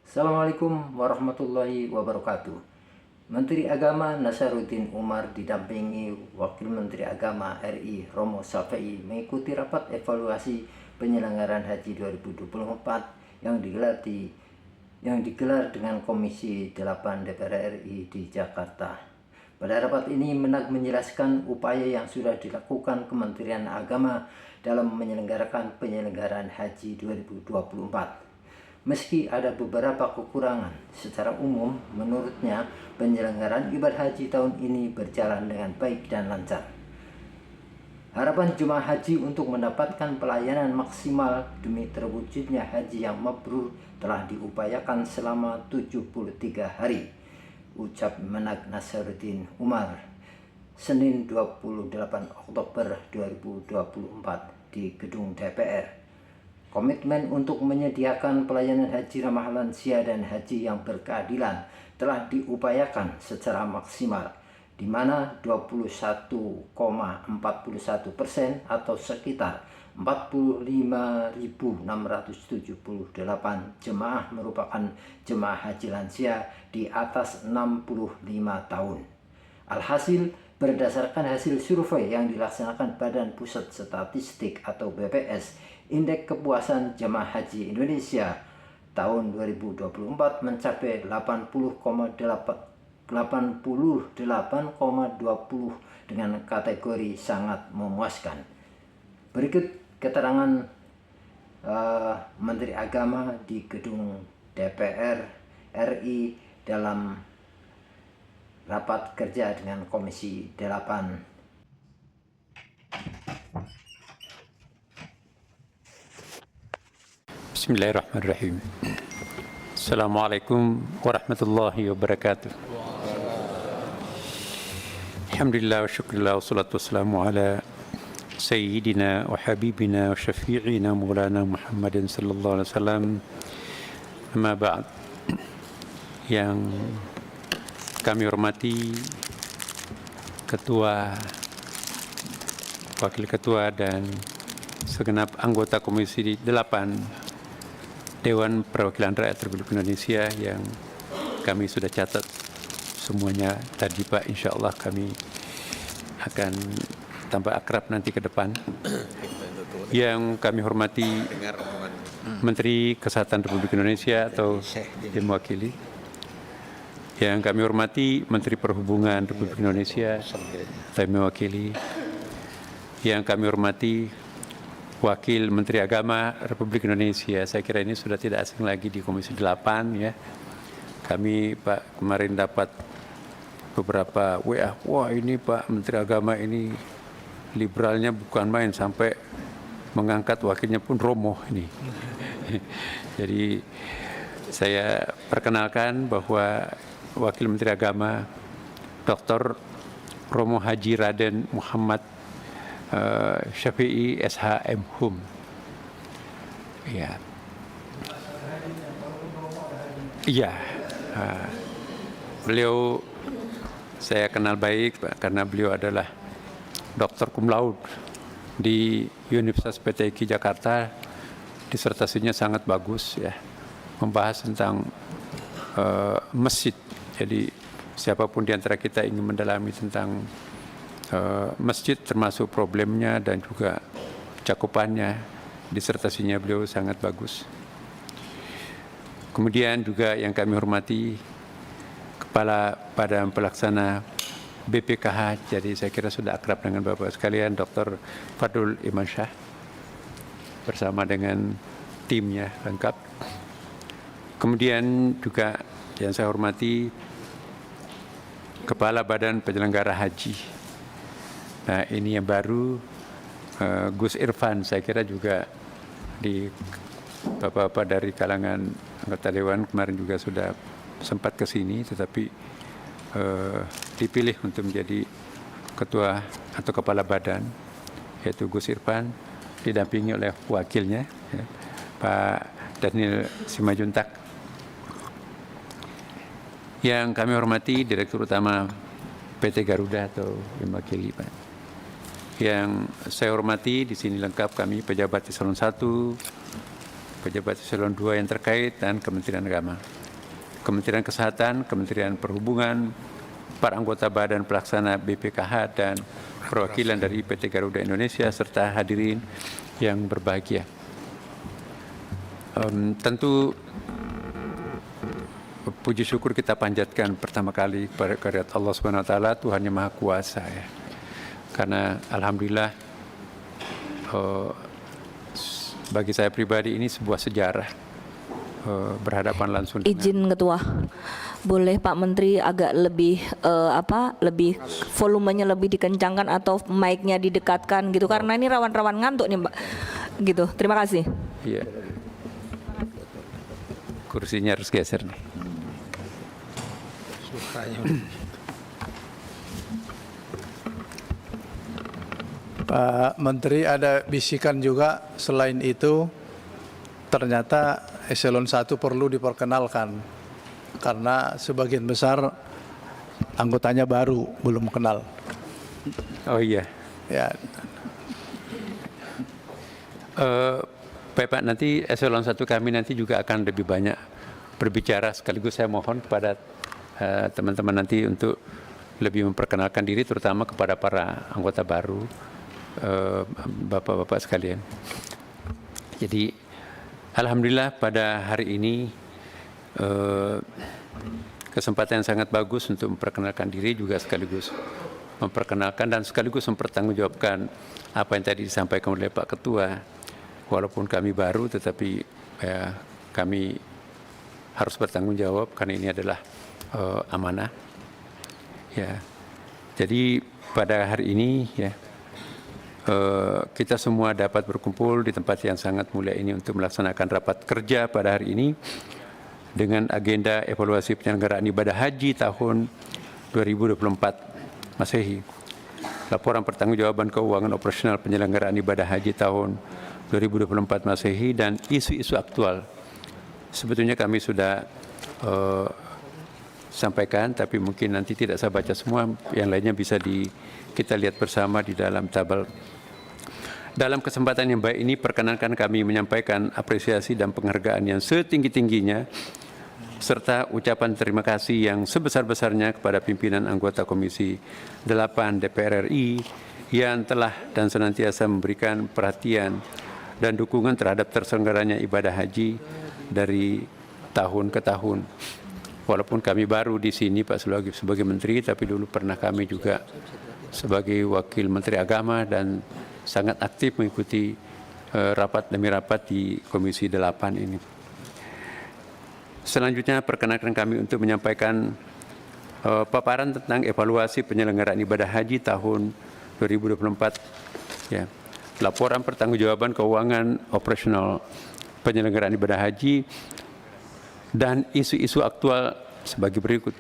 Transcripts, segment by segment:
Assalamualaikum warahmatullahi wabarakatuh. Menteri Agama Nasaruddin Umar didampingi Wakil Menteri Agama RI Romo Safei mengikuti rapat evaluasi penyelenggaraan Haji 2024 yang digelar dengan Komisi 8 DPR RI di Jakarta. Pada rapat ini Menak menjelaskan upaya yang sudah dilakukan Kementerian Agama dalam menyelenggarakan penyelenggaraan Haji 2024. Meski ada beberapa kekurangan, secara umum menurutnya penyelenggaraan ibadah haji tahun ini berjalan dengan baik dan lancar. Harapan jemaah haji untuk mendapatkan pelayanan maksimal demi terwujudnya haji yang mabrur telah diupayakan selama 73 hari, ucap Menak Nasaruddin Umar, Senin 28 Oktober 2024 di Gedung DPR. Komitmen untuk menyediakan pelayanan haji ramah lansia dan haji yang berkeadilan telah diupayakan secara maksimal, di mana 21,41% atau sekitar 45.678 jemaah merupakan jemaah haji lansia di atas 65 tahun. Alhasil, berdasarkan hasil survei yang dilaksanakan Badan Pusat Statistik atau BPS, Indeks Kepuasan Jemaah Haji Indonesia tahun 2024 mencapai 88,20 dengan kategori sangat memuaskan. Berikut keterangan Menteri Agama di Gedung DPR RI dalam rapat kerja dengan Komisi 8. Bismillahirrahmanirrahim. Assalamualaikum warahmatullahi wabarakatuh. Alhamdulillah wa syukurillah wa salatu wassalamu ala sayyidina wa habibina wa syafi'ina maulana Muhammadin sallallahu alaihi wasallam. Amma ba'd. Yang kami hormati Ketua, Wakil Ketua dan segenap anggota Komisi 8 Dewan Perwakilan Rakyat Republik Indonesia yang kami sudah catat semuanya tadi Pak, insya Allah kami akan tambah akrab nanti ke depan. Yang kami hormati Menteri Kesehatan Republik Indonesia atau yang mewakili. Yang kami hormati Menteri Perhubungan Republik Indonesia atau yang mewakili. Yang kami hormati Wakil Menteri Agama Republik Indonesia. Saya kira ini sudah tidak asing lagi di Komisi 8 ya. Kami Pak kemarin dapat beberapa WA. Wah ini Pak Menteri Agama ini liberalnya bukan main, sampai mengangkat wakilnya pun Romo ini. Jadi saya perkenalkan bahwa Wakil Menteri Agama Dr. Romo Haji Raden Muhammad Syafi'i SHM Hum. Ya. Iya. Beliau saya kenal baik Pak, karena beliau adalah Dr. Cum Laude di Universitas PTIQ Jakarta. Disertasinya sangat bagus ya. Membahas tentang masjid. Jadi siapapun di antara kita ingin mendalami tentang masjid termasuk problemnya dan juga cakupannya, disertasinya beliau sangat bagus. Kemudian juga yang kami hormati Kepala Badan Pelaksana BPKH, jadi saya kira sudah akrab dengan Bapak sekalian, Dr. Fadul Imansyah bersama dengan timnya lengkap. Kemudian juga yang saya hormati Kepala Badan Penyelenggara Haji. Nah ini yang baru, Gus Irfan, saya kira juga di Bapak-bapak dari kalangan anggota Dewan kemarin juga sudah sempat ke sini, tetapi dipilih untuk menjadi Ketua atau Kepala Badan, yaitu Gus Irfan, didampingi oleh wakilnya, ya, Pak Daniel Simajuntak. Yang kami hormati Direktur Utama PT Garuda atau yang mewakili Pak. Yang saya hormati di sini lengkap kami pejabat eselon 1, pejabat eselon 2 yang terkait dan Kementerian Agama. Kementerian Kesehatan, Kementerian Perhubungan, para anggota Badan Pelaksana BPKH dan perwakilan dari PT Garuda Indonesia serta hadirin yang berbahagia. Tentu puji syukur kita panjatkan pertama kali kepada kehadirat Allah Subhanahu wa taala, Tuhan yang Maha Kuasa ya. Karena alhamdulillah bagi saya pribadi ini sebuah sejarah berhadapan langsung dengan Izin Ketua, boleh Pak Menteri agak lebih lebih volumenya lebih dikencangkan atau mic-nya didekatkan gitu, karena ini rawan-rawan ngantuk nih Mbak. Gitu. Terima kasih. Iya. Kursinya harus geser nih. Pak Menteri, ada bisikan juga selain itu ternyata eselon 1 perlu diperkenalkan karena sebagian besar anggotanya baru, belum kenal. Oh iya. Ya. Pak, nanti eselon 1 kami nanti juga akan lebih banyak berbicara, sekaligus saya mohon kepada teman-teman nanti untuk lebih memperkenalkan diri, terutama kepada para anggota baru, bapak-bapak sekalian. Jadi alhamdulillah pada hari ini kesempatan yang sangat bagus untuk memperkenalkan diri, juga sekaligus memperkenalkan dan sekaligus mempertanggungjawabkan apa yang tadi disampaikan oleh Pak Ketua. Walaupun kami baru, tetapi kami harus bertanggung jawab karena ini adalah amanah. Ya, jadi pada hari ini ya kita semua dapat berkumpul di tempat yang sangat mulia ini untuk melaksanakan rapat kerja pada hari ini dengan agenda evaluasi penyelenggaraan ibadah haji tahun 2024 Masehi, laporan pertanggungjawaban keuangan operasional penyelenggaraan ibadah haji tahun 2024 Masehi, dan isu-isu aktual. Sebetulnya kami sudah sampaikan, tapi mungkin nanti tidak saya baca semua, yang lainnya bisa kita lihat bersama di dalam tabel. Dalam kesempatan yang baik ini, perkenankan kami menyampaikan apresiasi dan penghargaan yang setinggi-tingginya, serta ucapan terima kasih yang sebesar-besarnya kepada pimpinan anggota Komisi 8 DPR RI yang telah dan senantiasa memberikan perhatian dan dukungan terhadap terselenggaranya ibadah haji dari tahun ke tahun. Walaupun kami baru di sini Pak sebagai Menteri, tapi dulu pernah kami juga sebagai Wakil Menteri Agama dan sangat aktif mengikuti rapat demi rapat di Komisi 8 ini. Selanjutnya perkenankan kami untuk menyampaikan paparan tentang evaluasi penyelenggaraan ibadah haji tahun 2024. Ya. Laporan pertanggungjawaban keuangan operasional penyelenggaraan ibadah haji dan isu-isu aktual sebagai berikut.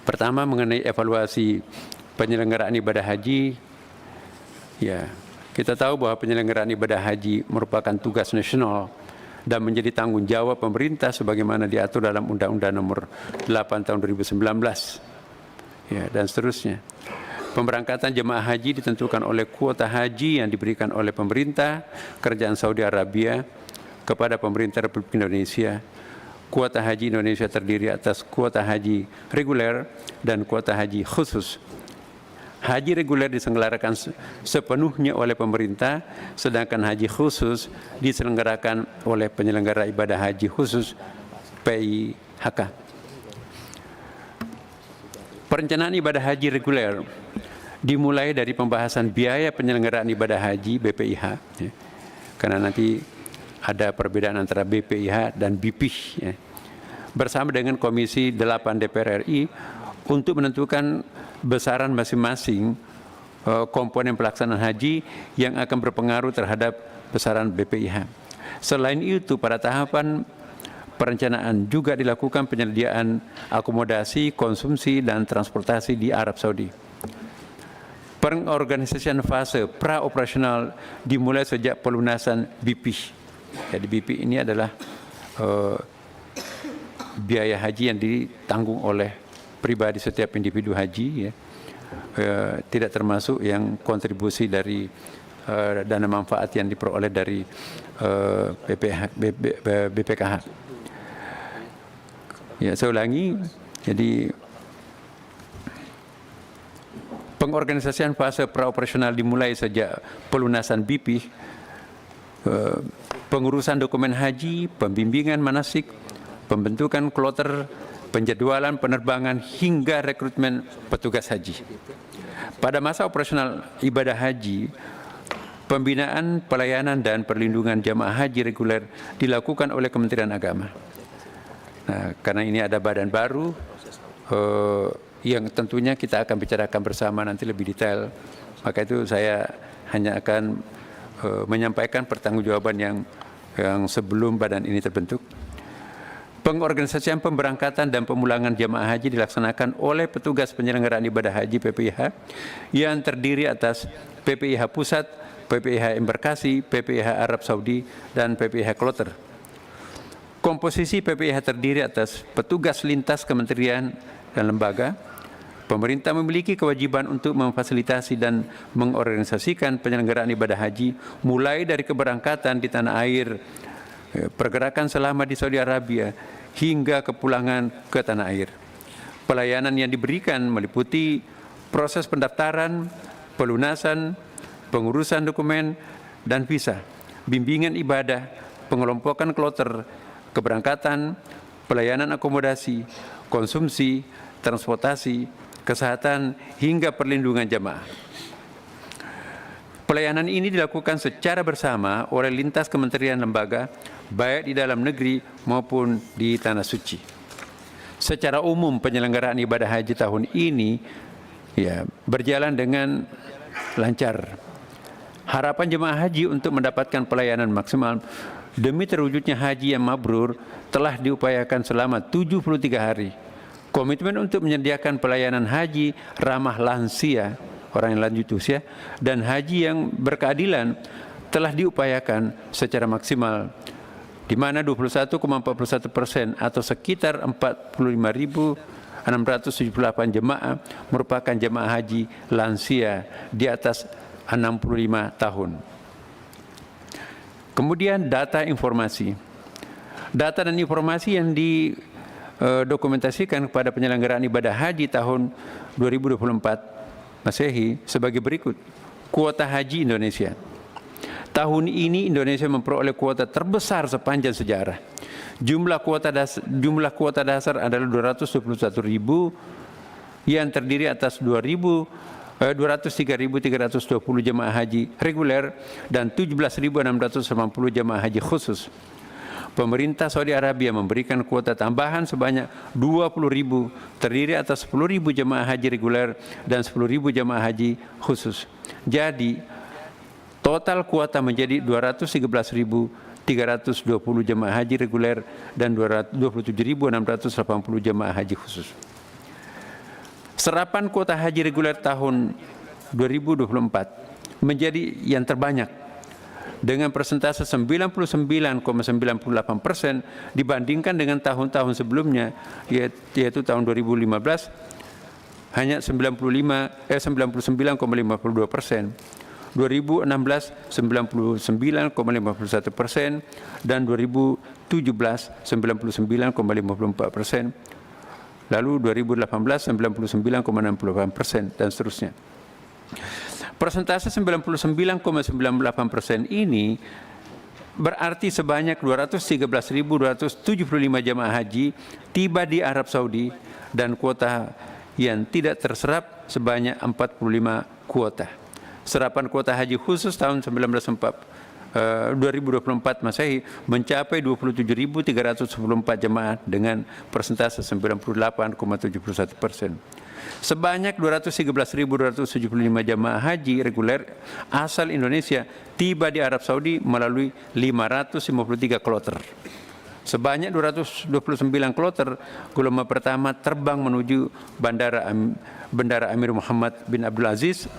Pertama, mengenai evaluasi penyelenggaraan ibadah haji. Ya, kita tahu bahwa penyelenggaraan ibadah haji merupakan tugas nasional dan menjadi tanggung jawab pemerintah sebagaimana diatur dalam Undang-Undang Nomor 8 Tahun 2019. Ya, dan seterusnya. Pemberangkatan jemaah haji ditentukan oleh kuota haji yang diberikan oleh pemerintah Kerajaan Saudi Arabia kepada pemerintah Republik Indonesia. Kuota haji Indonesia terdiri atas kuota haji reguler dan kuota haji khusus. Haji reguler diselenggarakan sepenuhnya oleh pemerintah, sedangkan haji khusus diselenggarakan oleh penyelenggara ibadah haji khusus PIHK. Perencanaan ibadah haji reguler dimulai dari pembahasan biaya penyelenggaraan ibadah haji BPIH, ya, karena nanti ada perbedaan antara BPIH dan BPIH, ya, bersama dengan Komisi 8 DPR RI untuk menentukan besaran masing-masing komponen pelaksanaan haji yang akan berpengaruh terhadap besaran BPIH. Selain itu, pada tahapan perencanaan juga dilakukan penyediaan akomodasi, konsumsi, dan transportasi di Arab Saudi. Pengorganisasian fase pra-operasional dimulai sejak pelunasan BP. Jadi BP ini adalah biaya haji yang ditanggung oleh pribadi setiap individu haji, ya. Tidak termasuk yang kontribusi dari dana manfaat yang diperoleh dari BPKH. Ya, saya ulangi. Jadi pengorganisasian fase praoperasional dimulai sejak pelunasan BP, pengurusan dokumen haji, pembimbingan manasik, pembentukan kloter, penjadwalan penerbangan hingga rekrutmen petugas haji. Pada masa operasional ibadah haji, pembinaan, pelayanan dan perlindungan jamaah haji reguler dilakukan oleh Kementerian Agama. Nah, karena ini ada badan baru yang tentunya kita akan bicarakan bersama nanti lebih detail, maka itu saya hanya akan menyampaikan pertanggungjawaban yang sebelum badan ini terbentuk. Pengorganisasian pemberangkatan dan pemulangan jamaah haji dilaksanakan oleh petugas penyelenggaraan ibadah haji PPIH yang terdiri atas PPIH Pusat, PPIH Embarkasi, PPIH Arab Saudi, dan PPIH Kloter. Komposisi PPIH terdiri atas petugas lintas kementerian dan lembaga. Pemerintah memiliki kewajiban untuk memfasilitasi dan mengorganisasikan penyelenggaraan ibadah haji mulai dari keberangkatan di tanah air, pergerakan selama di Saudi Arabia, hingga kepulangan ke tanah air. Pelayanan yang diberikan meliputi proses pendaftaran, pelunasan, pengurusan dokumen dan visa, bimbingan ibadah, pengelompokan kloter, keberangkatan, pelayanan akomodasi, konsumsi, transportasi, kesehatan, hingga perlindungan jamaah. Pelayanan ini dilakukan secara bersama oleh lintas kementerian lembaga, baik di dalam negeri maupun di Tanah Suci. Secara umum penyelenggaraan ibadah haji tahun ini berjalan dengan lancar. Harapan jemaah haji untuk mendapatkan pelayanan maksimal demi terwujudnya haji yang mabrur telah diupayakan selama 73 hari. Komitmen untuk menyediakan pelayanan haji ramah lansia, orang yang lanjut usia, dan haji yang berkeadilan telah diupayakan secara maksimal, di mana 21,41% atau sekitar 45.678 jemaah merupakan jemaah haji lansia di atas 65 tahun. Kemudian data informasi. Data dan informasi yang didokumentasikan kepada penyelenggaraan ibadah haji tahun 2024 Masehi sebagai berikut. Kuota haji Indonesia. Tahun ini Indonesia memperoleh kuota terbesar sepanjang sejarah. Jumlah kuota dasar adalah 221.000 yang terdiri atas 203.320 jemaah haji reguler dan 17.680 jemaah haji khusus. Pemerintah Saudi Arabia memberikan kuota tambahan sebanyak 20.000 terdiri atas 10.000 jemaah haji reguler dan 10.000 jemaah haji khusus. Jadi total kuota menjadi 213.320 jemaah haji reguler dan 27.680 jemaah haji khusus. Serapan kuota haji reguler tahun 2024 menjadi yang terbanyak dengan persentase 99,98% dibandingkan dengan tahun-tahun sebelumnya, yaitu tahun 2015 hanya 99,52%, 2016 99,51% dan 2017 99,54%. Lalu 2018 99,68% dan seterusnya. Persentase 99,98% ini berarti sebanyak 213.275 jemaah haji tiba di Arab Saudi dan kuota yang tidak terserap sebanyak 45 kuota. Serapan kuota haji khusus tahun 2024 Masehi mencapai 27.314 jemaah dengan persentase 98,71%. Sebanyak 213.275 jemaah haji reguler asal Indonesia tiba di Arab Saudi melalui 553 kloter. Sebanyak 229 kloter gelombang pertama terbang menuju Bandara Amir Muhammad bin Abdul Aziz,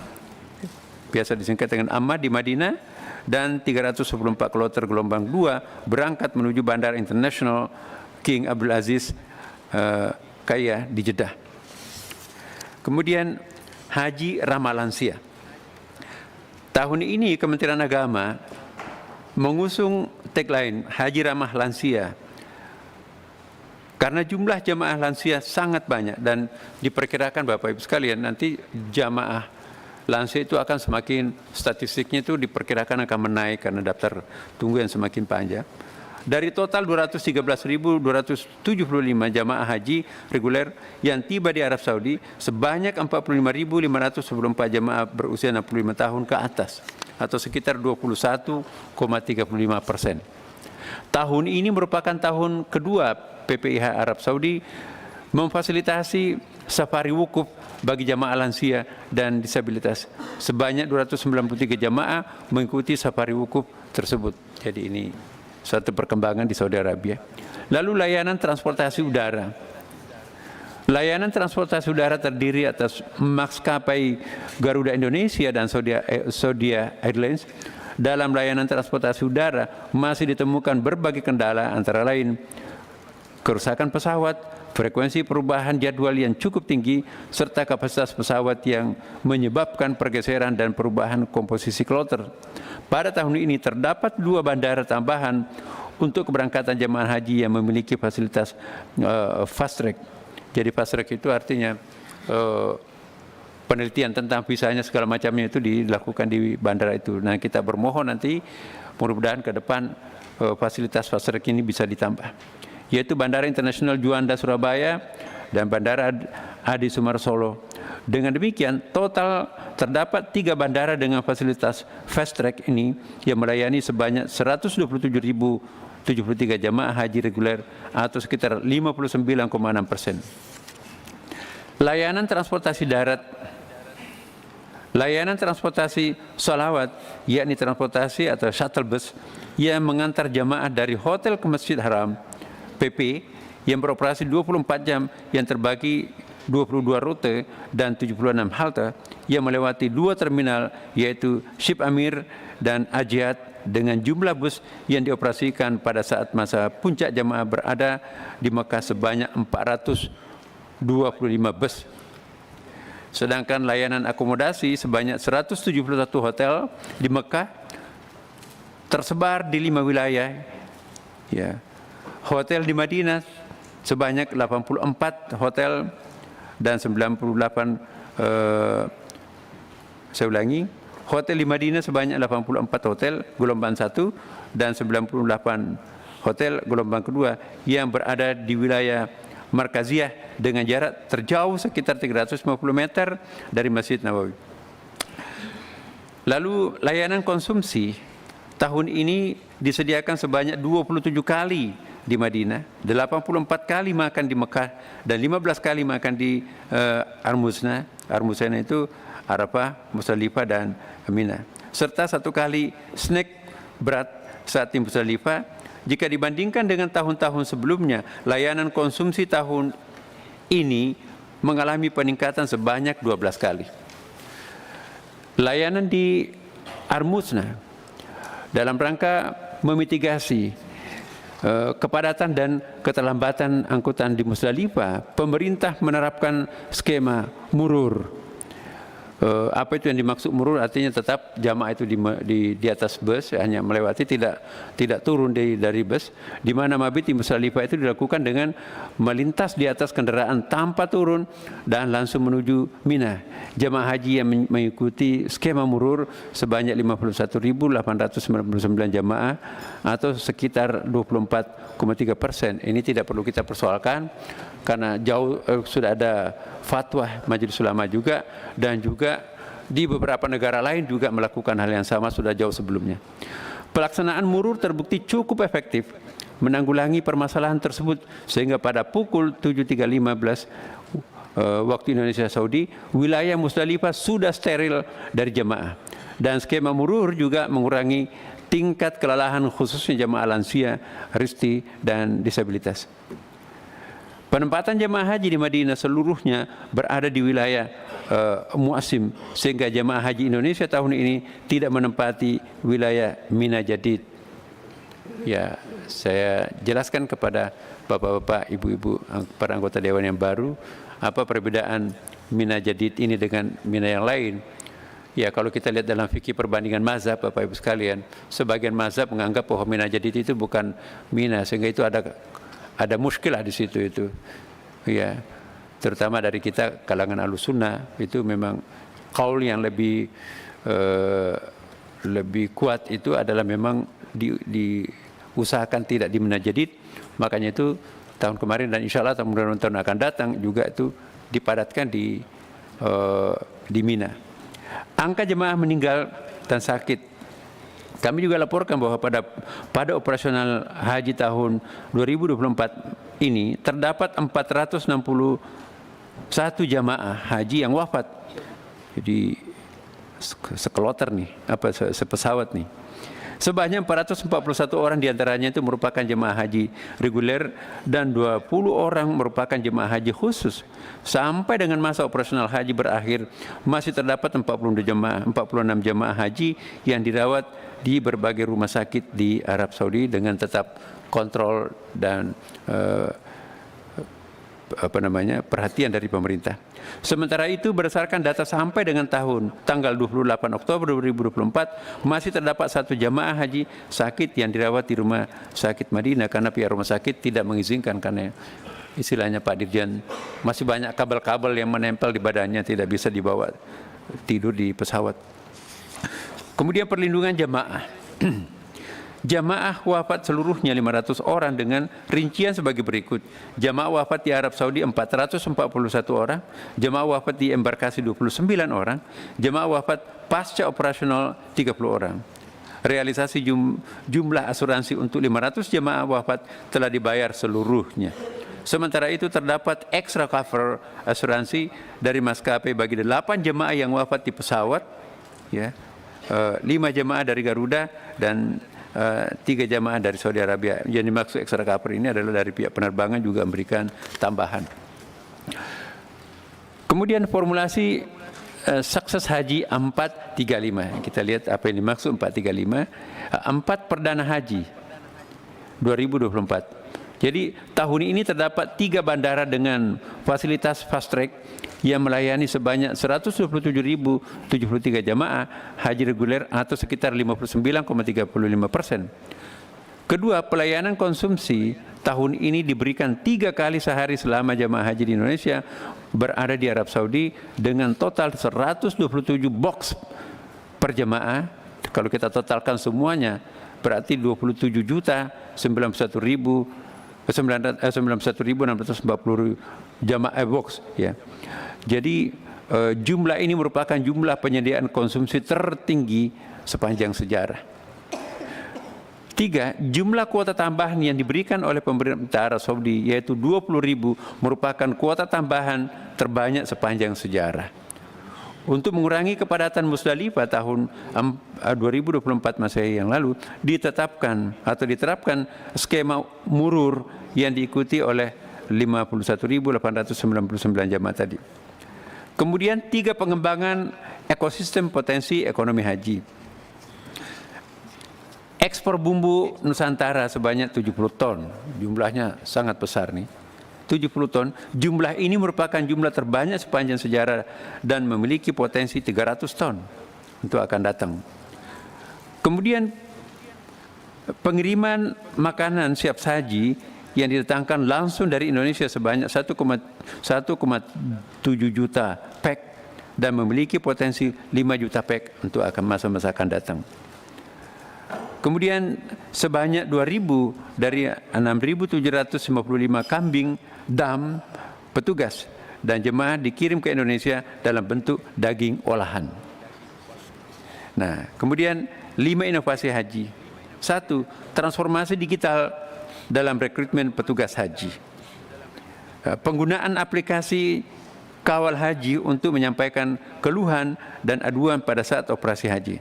biasa disingkat dengan AMA di Madinah, dan 324 kloter gelombang 2 berangkat menuju Bandara Internasional King Abdul Aziz Kaya di Jeddah. Kemudian haji ramah lansia. Tahun ini Kementerian Agama mengusung tagline Haji Ramah Lansia Karena jumlah jamaah lansia sangat banyak dan diperkirakan Bapak Ibu sekalian nanti jamaah lansia itu akan semakin, statistiknya itu diperkirakan akan menaik karena daftar tunggu yang semakin panjang. Dari total 213.275 jamaah haji reguler yang tiba di Arab Saudi, sebanyak 45.594 jamaah berusia 65 tahun ke atas atau sekitar 21,35%. Tahun ini merupakan tahun kedua PPIH Arab Saudi memfasilitasi safari wukuf bagi jamaah lansia dan disabilitas. Sebanyak 293 jamaah mengikuti safari wukuf tersebut. Jadi ini suatu perkembangan di Saudi Arabia. Lalu layanan transportasi udara. Layanan transportasi udara terdiri atas maskapai Garuda Indonesia dan Saudia Airlines. Dalam layanan transportasi udara masih ditemukan berbagai kendala, antara lain kerusakan pesawat, frekuensi perubahan jadwal yang cukup tinggi, serta kapasitas pesawat yang menyebabkan pergeseran dan perubahan komposisi kloter. Pada tahun ini terdapat 2 bandara tambahan untuk keberangkatan jemaah haji yang memiliki fasilitas fast track. Jadi fast track itu artinya penelitian tentang visanya segala macamnya itu dilakukan di bandara itu. Nah, kita bermohon nanti mudah-mudahan ke depan fasilitas fast track ini bisa ditambah, yaitu Bandara Internasional Juanda Surabaya dan Bandara Adi Sumarmo Solo. Dengan demikian, total terdapat 3 bandara dengan fasilitas fast track ini yang melayani sebanyak 127.073 jamaah haji reguler atau sekitar 59,6%. Layanan transportasi darat. Layanan transportasi sholawat, yakni transportasi atau shuttle bus yang mengantar jamaah dari hotel ke Masjid Haram, PP, yang beroperasi 24 jam yang terbagi 22 rute dan 76 halte yang melewati 2 terminal, yaitu Ship Amir dan Ajiat, dengan jumlah bus yang dioperasikan pada saat masa puncak jamaah berada di Mekah sebanyak 425 bus. Sedangkan layanan akomodasi sebanyak 171 hotel di Mekah tersebar di 5 wilayah. Ya. Hotel di Madinah sebanyak 84 hotel dan 98 saya ulangi, hotel di Madinah sebanyak 84 hotel gelombang 1 dan 98 hotel gelombang kedua yang berada di wilayah Markaziyah dengan jarak terjauh sekitar 350 meter dari Masjid Nabawi. Lalu layanan konsumsi tahun ini disediakan sebanyak 27 kali di Madinah, 84 kali makan di Mekah, dan 15 kali makan di Armuzna. Armuzna itu Arafah, Musdalifah, dan Mina. Serta 1 kali snack berat saat di Musdalifah. Jika dibandingkan dengan tahun-tahun sebelumnya, layanan konsumsi tahun ini mengalami peningkatan sebanyak 12 kali. Layanan di Armuzna dalam rangka memitigasi kepadatan dan keterlambatan angkutan di Musdalifah, pemerintah menerapkan skema murur. Apa itu yang dimaksud murur? Artinya tetap jamaah itu di atas bus, hanya melewati, tidak turun dari bus. Di mana mabit di Musdalifah itu dilakukan dengan melintas di atas kendaraan tanpa turun dan langsung menuju Mina. Jamaah haji yang mengikuti skema murur sebanyak 51.899 jamaah atau sekitar 24,3%. Ini tidak perlu kita persoalkan karena jauh sudah ada fatwa Majelis Ulama juga, dan juga di beberapa negara lain juga melakukan hal yang sama sudah jauh sebelumnya. Pelaksanaan murur terbukti cukup efektif menanggulangi permasalahan tersebut, sehingga pada pukul 7.15 waktu Indonesia Saudi, wilayah Musdalifah sudah steril dari jamaah, dan skema murur juga mengurangi tingkat kelelahan khususnya jamaah lansia, risti, dan disabilitas. Penempatan jemaah haji di Madinah seluruhnya berada di wilayah Mu'asim, sehingga jemaah haji Indonesia tahun ini tidak menempati wilayah Mina Jadid. Ya, saya jelaskan kepada bapak-bapak, ibu-ibu, para anggota dewan yang baru, apa perbedaan Mina Jadid ini dengan Mina yang lain. Ya, kalau kita lihat dalam fikih perbandingan mazhab, Bapak Ibu sekalian, sebagian mazhab menganggap bahwa Mina Jadid itu bukan Mina, sehingga itu ada ada muskilah di situ itu. Ya, terutama dari kita kalangan Ahlussunnah itu memang qaul yang lebih kuat itu adalah memang diusahakan tidak dimunajadid. Makanya itu tahun kemarin dan insya Allah tahun akan datang juga itu dipadatkan di Mina. Angka jemaah meninggal dan sakit, kami juga laporkan bahwa pada operasional haji tahun 2024 ini terdapat 461 jamaah haji yang wafat. Jadi sekeloter nih, sepesawat nih. Sebanyak 441 orang diantaranya itu merupakan jemaah haji reguler dan 20 orang merupakan jemaah haji khusus. Sampai dengan masa operasional haji berakhir, masih terdapat 46 jemaah haji yang dirawat di berbagai rumah sakit di Arab Saudi dengan tetap kontrol dan perhatian dari pemerintah. Sementara itu berdasarkan data sampai dengan tanggal 28 Oktober 2024 masih terdapat 1 jamaah haji sakit yang dirawat di rumah sakit Madinah karena pihak rumah sakit tidak mengizinkan, karena istilahnya Pak Dirjen masih banyak kabel-kabel yang menempel di badannya, tidak bisa dibawa tidur di pesawat. Kemudian perlindungan jamaah. Jamaah wafat seluruhnya 500 orang dengan rincian sebagai berikut. Jamaah wafat di Arab Saudi 441 orang, jamaah wafat di embarkasi 29 orang, jamaah wafat pasca operasional 30 orang. Realisasi jumlah asuransi untuk 500 jamaah wafat telah dibayar seluruhnya. Sementara itu terdapat extra cover asuransi dari maskapai bagi 8 jemaah yang wafat di pesawat, ya, 5 jemaah dari Garuda dan 3 jamaah dari Saudi Arabia. Yang dimaksud extra cover ini adalah dari pihak penerbangan juga memberikan tambahan. Kemudian formulasi sukses haji 435. Kita lihat apa yang dimaksud 435. 4 perdana haji 2024. Jadi tahun ini terdapat 3 bandara dengan fasilitas fast track yang melayani sebanyak 127.073 jamaah haji reguler atau sekitar 59,35%. Kedua, pelayanan konsumsi tahun ini diberikan 3 kali sehari selama jamaah haji di Indonesia berada di Arab Saudi dengan total 127 box per jamaah. Kalau kita totalkan semuanya berarti 27.991.640 jamaah box, ya. Jadi jumlah ini merupakan jumlah penyediaan konsumsi tertinggi sepanjang sejarah. 3. Jumlah kuota tambahan yang diberikan oleh pemerintah Arab Saudi yaitu 20.000 merupakan kuota tambahan terbanyak sepanjang sejarah. Untuk mengurangi kepadatan Musdalifah tahun 2024 Masehi yang lalu diterapkan skema murur yang diikuti oleh 51.899 jamaah tadi. Kemudian 3 pengembangan ekosistem potensi ekonomi haji. Ekspor bumbu Nusantara sebanyak 70 ton, jumlahnya sangat besar nih. 70 ton, jumlah ini merupakan jumlah terbanyak sepanjang sejarah dan memiliki potensi 300 ton untuk akan datang. Kemudian pengiriman makanan siap saji yang didatangkan langsung dari Indonesia sebanyak 1,7 juta pack dan memiliki potensi 5 juta pack untuk akan masa-masa akan datang. Kemudian sebanyak 2.000 dari 6.755 kambing dam petugas dan jemaah dikirim ke Indonesia dalam bentuk daging olahan. Nah, kemudian 5 inovasi haji. 1. Transformasi digital dalam rekrutmen petugas haji. Penggunaan aplikasi kawal haji untuk menyampaikan keluhan dan aduan pada saat operasi haji.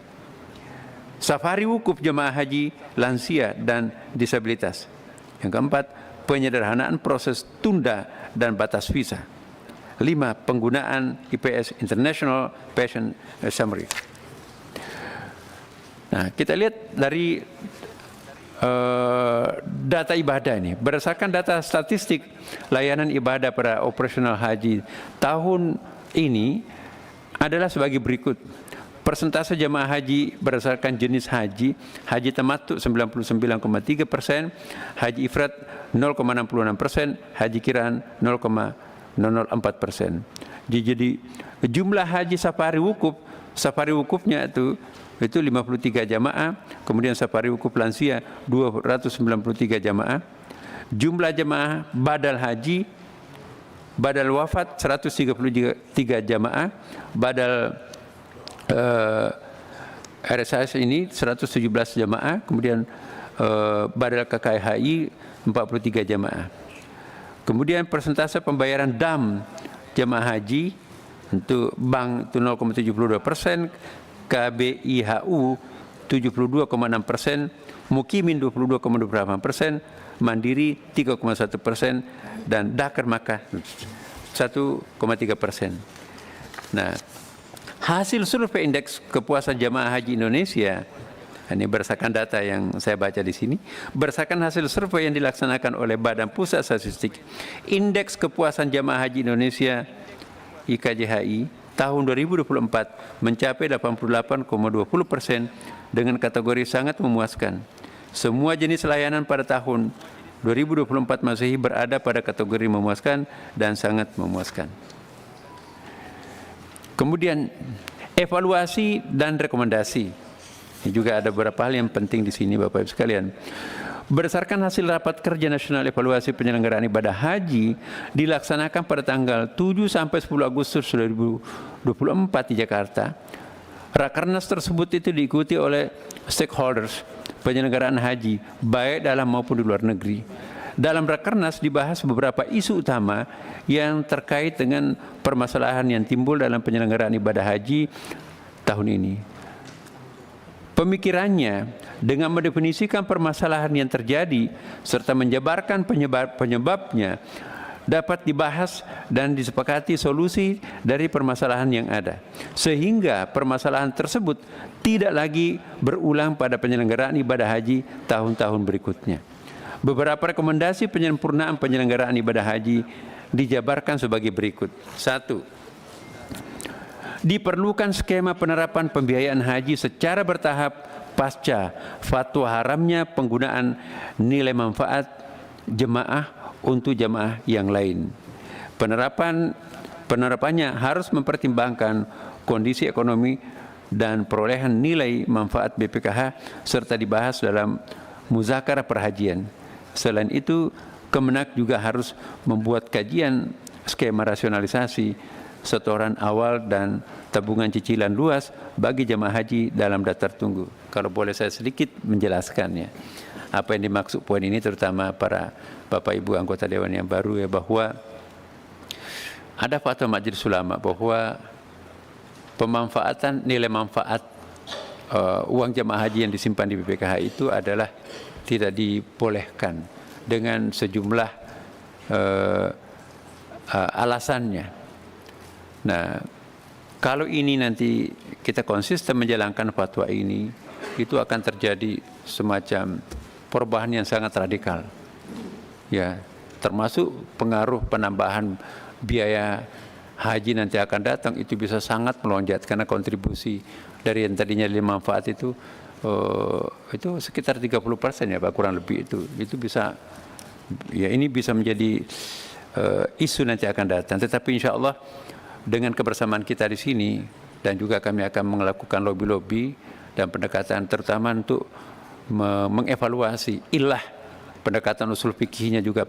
Safari wukuf jemaah haji lansia dan disabilitas. Yang keempat, penyederhanaan proses tunda dan batas visa. 5. Penggunaan IPS International Patient Summary. Nah, kita lihat dari data ibadah ini. Berdasarkan data statistik layanan ibadah pada operasional haji tahun ini adalah sebagai berikut. Persentase jamaah haji berdasarkan jenis haji, haji tamattu 99,3%, haji ifrat 0,66%, haji kiraan 0,004%. Jadi jumlah haji safari wukufnya itu 53 jamaah, kemudian safari wukuf lansia 293 jamaah. Jumlah jamaah badal haji, badal wafat 133 jamaah, badal RSAS ini 117 jamaah, kemudian badal KKHI 43 jamaah. Kemudian persentase pembayaran dam jamaah haji untuk bank itu 0,72%, KBIHU 72,6%, Mukimin 22,28%, Mandiri 3,1%, dan Dakar Makkah 1,3%. Nah, hasil survei indeks kepuasan jamaah haji Indonesia, ini berdasarkan data yang saya baca di sini, berdasarkan hasil survei yang dilaksanakan oleh Badan Pusat Statistik, indeks kepuasan jamaah haji Indonesia IKJHI tahun 2024 mencapai 88,20% dengan kategori sangat memuaskan. Semua jenis layanan pada tahun 2024 Masehi berada pada kategori memuaskan dan sangat memuaskan. Kemudian evaluasi dan rekomendasi. Ini juga ada beberapa hal yang penting di sini Bapak Ibu sekalian. Berdasarkan hasil rapat kerja nasional evaluasi penyelenggaraan ibadah haji dilaksanakan pada tanggal 7 sampai 10 Agustus 2024 di Jakarta. Rakernas tersebut itu diikuti oleh stakeholders penyelenggaraan haji baik dalam maupun di luar negeri. Dalam Rakernas dibahas beberapa isu utama yang terkait dengan permasalahan yang timbul dalam penyelenggaraan ibadah haji tahun ini. Pemikirannya dengan mendefinisikan permasalahan yang terjadi serta menjabarkan penyebabnya dapat dibahas dan disepakati solusi dari permasalahan yang ada, sehingga permasalahan tersebut tidak lagi berulang pada penyelenggaraan ibadah haji tahun-tahun berikutnya. Beberapa rekomendasi penyempurnaan penyelenggaraan ibadah haji dijabarkan sebagai berikut. 1. Diperlukan skema penerapan pembiayaan haji secara bertahap pasca fatwa haramnya penggunaan nilai manfaat jemaah untuk jemaah yang lain. Penerapannya harus mempertimbangkan kondisi ekonomi dan perolehan nilai manfaat BPKH serta dibahas dalam muzakarah perhajian. Selain itu, Kemenak juga harus membuat kajian skema rasionalisasi setoran awal dan tabungan cicilan luas bagi jemaah haji dalam daftar tunggu. Kalau boleh saya sedikit menjelaskannya. Apa yang dimaksud poin ini terutama para Bapak Ibu anggota Dewan yang baru ya, bahwa ada fatwa Majelis Ulama bahwa pemanfaatan nilai manfaat uang jemaah haji yang disimpan di BPKH itu adalah tidak dibolehkan dengan sejumlah alasannya. Nah, kalau ini nanti kita konsisten menjalankan fatwa ini, itu akan terjadi semacam perubahan yang sangat radikal. Ya, termasuk pengaruh penambahan biaya haji nanti akan datang itu bisa sangat melonjak karena kontribusi dari yang tadinya manfaat itu sekitar 30% ya Pak, kurang lebih itu bisa ya, ini bisa menjadi isu nanti akan datang. Tetapi insya Allah dengan kebersamaan kita di sini dan juga kami akan melakukan lobby-lobby dan pendekatan terutama untuk mengevaluasi ilah pendekatan usul fikihnya juga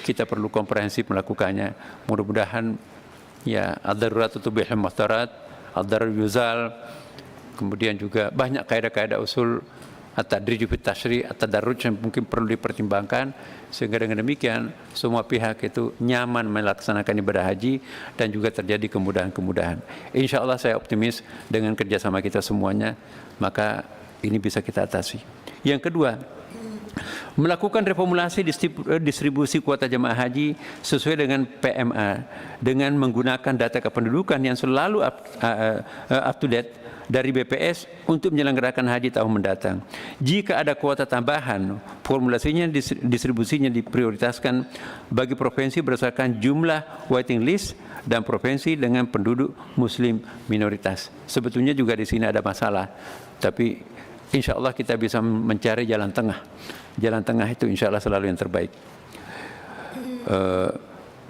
kita perlu komprehensif melakukannya. Mudah-mudahan ya ad-darurat tubihul muhtarat, ad-darar yuzal. Kemudian juga banyak kaidah-kaidah usul at-tadrij fi tasyri', at-tadarruj yang mungkin perlu dipertimbangkan sehingga dengan demikian semua pihak itu nyaman melaksanakan ibadah haji dan juga terjadi kemudahan-kemudahan. Insya Allah saya optimis dengan kerjasama kita semuanya maka ini bisa kita atasi. Yang kedua, melakukan reformulasi distribusi kuota jemaah haji sesuai dengan PMA dengan menggunakan data kependudukan yang selalu up to date dari BPS untuk menyelenggarakan haji tahun mendatang. Jika ada kuota tambahan, formulasinya distribusinya diprioritaskan bagi provinsi berdasarkan jumlah waiting list dan provinsi dengan penduduk muslim minoritas. Sebetulnya juga di sini ada masalah, tapi insya Allah kita bisa mencari jalan tengah. Jalan tengah itu insya Allah selalu yang terbaik.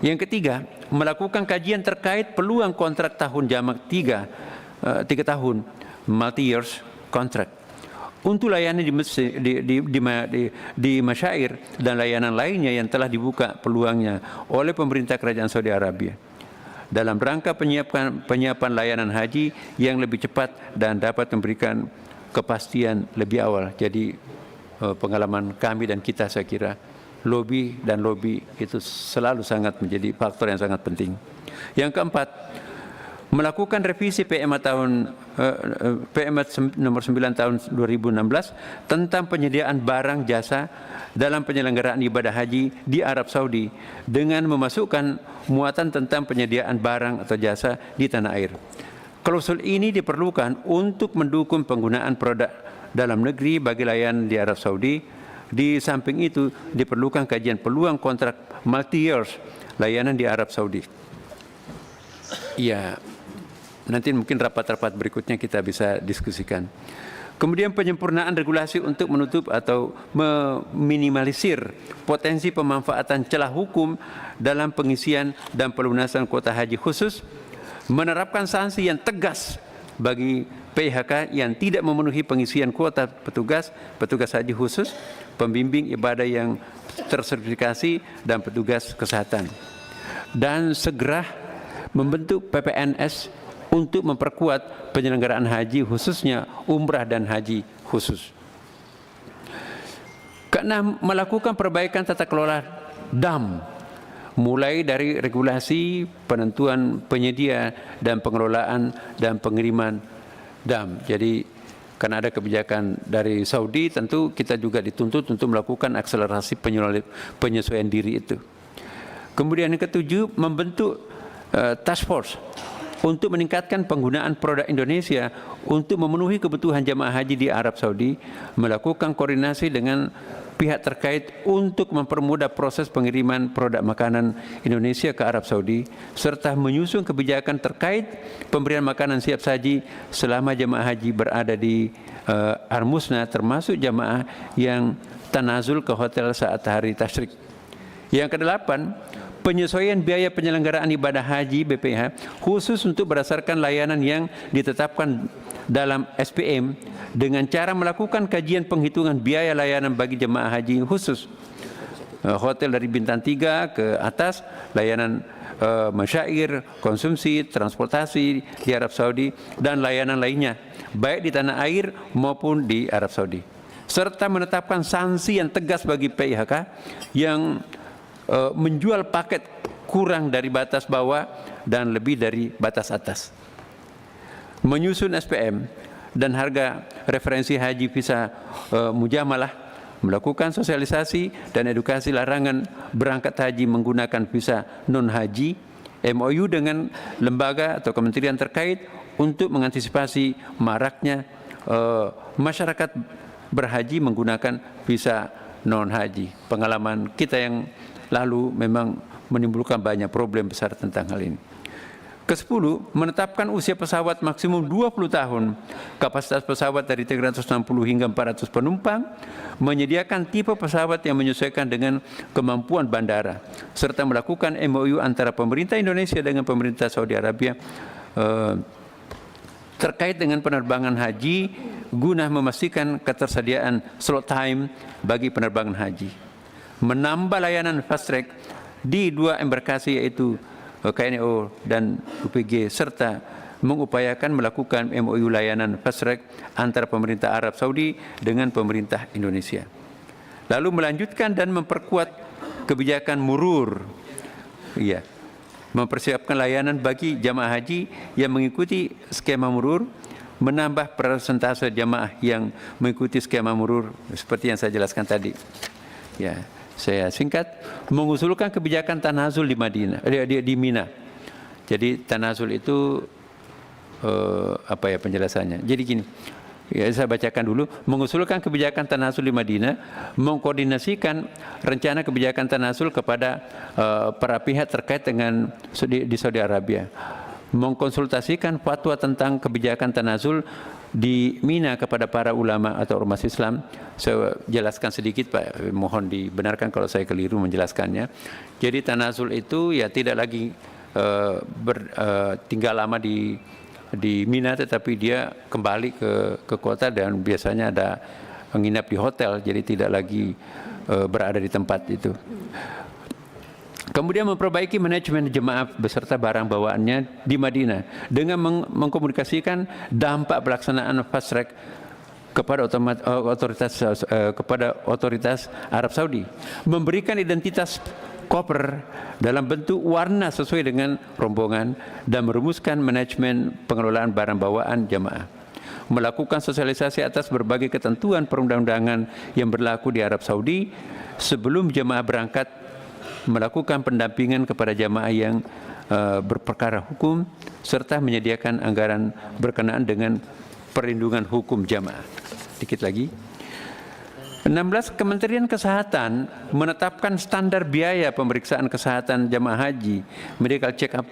Yang ketiga, melakukan kajian terkait peluang kontrak tahun jamak 3 tahun, multi-years contract, untuk layanan di masyair dan layanan lainnya yang telah dibuka peluangnya oleh pemerintah Kerajaan Saudi Arabia dalam rangka penyiapan layanan haji yang lebih cepat dan dapat memberikan kepastian lebih awal. Jadi pengalaman kami dan kita, saya kira lobby itu selalu sangat menjadi faktor yang sangat penting. Yang keempat, melakukan revisi PMA nomor 9 tahun 2016 tentang penyediaan barang jasa dalam penyelenggaraan ibadah haji di Arab Saudi dengan memasukkan muatan tentang penyediaan barang atau jasa di tanah air. Klausul ini diperlukan untuk mendukung penggunaan produk dalam negeri bagi layanan di Arab Saudi. Di samping itu diperlukan kajian peluang kontrak multi-years layanan di Arab Saudi. Ya, nanti mungkin rapat-rapat berikutnya kita bisa diskusikan. Kemudian penyempurnaan regulasi untuk menutup atau meminimalisir potensi pemanfaatan celah hukum dalam pengisian dan pelunasan kuota haji khusus, menerapkan sanksi yang tegas bagi PHK yang tidak memenuhi pengisian kuota petugas haji khusus, pembimbing ibadah yang tersertifikasi, dan petugas kesehatan. Dan segera membentuk PPNS untuk memperkuat penyelenggaraan haji, khususnya umrah dan haji khusus. Keenam, melakukan perbaikan tata kelola dam, mulai dari regulasi, penentuan penyedia dan pengelolaan dan pengiriman dam. Jadi karena ada kebijakan dari Saudi, tentu kita juga dituntut untuk melakukan akselerasi penyesuaian diri itu. Kemudian yang ketujuh, membentuk task force untuk meningkatkan penggunaan produk Indonesia untuk memenuhi kebutuhan jamaah haji di Arab Saudi, melakukan koordinasi dengan pihak terkait untuk mempermudah proses pengiriman produk makanan Indonesia ke Arab Saudi, serta menyusun kebijakan terkait pemberian makanan siap saji selama jemaah haji berada di Al-Musna, termasuk jemaah yang tanazul ke hotel saat hari tasyrik. Yang kedelapan, penyesuaian biaya penyelenggaraan ibadah haji BPH khusus untuk berdasarkan layanan yang ditetapkan dalam SPM dengan cara melakukan kajian penghitungan biaya layanan bagi jemaah haji khusus. Hotel dari bintang 3 ke atas, layanan masyair, konsumsi, transportasi di Arab Saudi, dan layanan lainnya, baik di tanah air maupun di Arab Saudi. Serta menetapkan sanksi yang tegas bagi PIHK yang menjual paket kurang dari batas bawah dan lebih dari batas atas. Menyusun SPM dan harga referensi haji visa mujamalah, melakukan sosialisasi dan edukasi larangan berangkat haji menggunakan visa non-haji, MOU dengan lembaga atau kementerian terkait untuk mengantisipasi maraknya masyarakat berhaji menggunakan visa non-haji. Pengalaman kita yang lalu memang menimbulkan banyak problem besar tentang hal ini. Ke-10, menetapkan usia pesawat maksimum 20 tahun, kapasitas pesawat dari 360 hingga 400 penumpang, menyediakan tipe pesawat yang menyesuaikan dengan kemampuan bandara, serta melakukan MOU antara pemerintah Indonesia dengan pemerintah Saudi Arabia terkait dengan penerbangan haji guna memastikan ketersediaan slot time bagi penerbangan haji. Menambah layanan fast track di 2 embarkasi yaitu KNO dan UPG, serta mengupayakan melakukan MOU layanan fast track antara pemerintah Arab Saudi dengan pemerintah Indonesia. Lalu melanjutkan dan memperkuat kebijakan murur, mempersiapkan layanan bagi jamaah haji yang mengikuti skema murur, menambah persentase jamaah yang mengikuti skema murur seperti yang saya jelaskan tadi. Saya singkat, mengusulkan kebijakan tanazul di Mina. Jadi tanazul itu penjelasannya. Jadi gini, ya, saya bacakan dulu. Mengusulkan kebijakan tanasul di Madinah, mengkoordinasikan rencana kebijakan tanasul kepada para pihak terkait dengan di Saudi Arabia, mengkonsultasikan fatwa tentang kebijakan tanasul di Mina kepada para ulama atau ormas Islam. Saya jelaskan sedikit Pak, mohon dibenarkan kalau saya keliru menjelaskannya. Jadi tanasul itu ya tidak lagi tinggal lama di Mina, tetapi dia kembali ke kota dan biasanya ada menginap di hotel, jadi tidak lagi berada di tempat itu. Kemudian memperbaiki manajemen jemaah beserta barang bawaannya di Madinah dengan mengkomunikasikan dampak pelaksanaan fast track kepada otoritas Arab Saudi, memberikan identitas koper dalam bentuk warna sesuai dengan rombongan dan merumuskan manajemen pengelolaan barang bawaan jemaah, melakukan sosialisasi atas berbagai ketentuan perundang-undangan yang berlaku di Arab Saudi sebelum jemaah berangkat, melakukan pendampingan kepada jemaah yang berperkara hukum serta menyediakan anggaran berkenaan dengan perlindungan hukum jemaah. Dikit lagi. 16. Kementerian Kesehatan menetapkan standar biaya pemeriksaan kesehatan jemaah haji, medical check up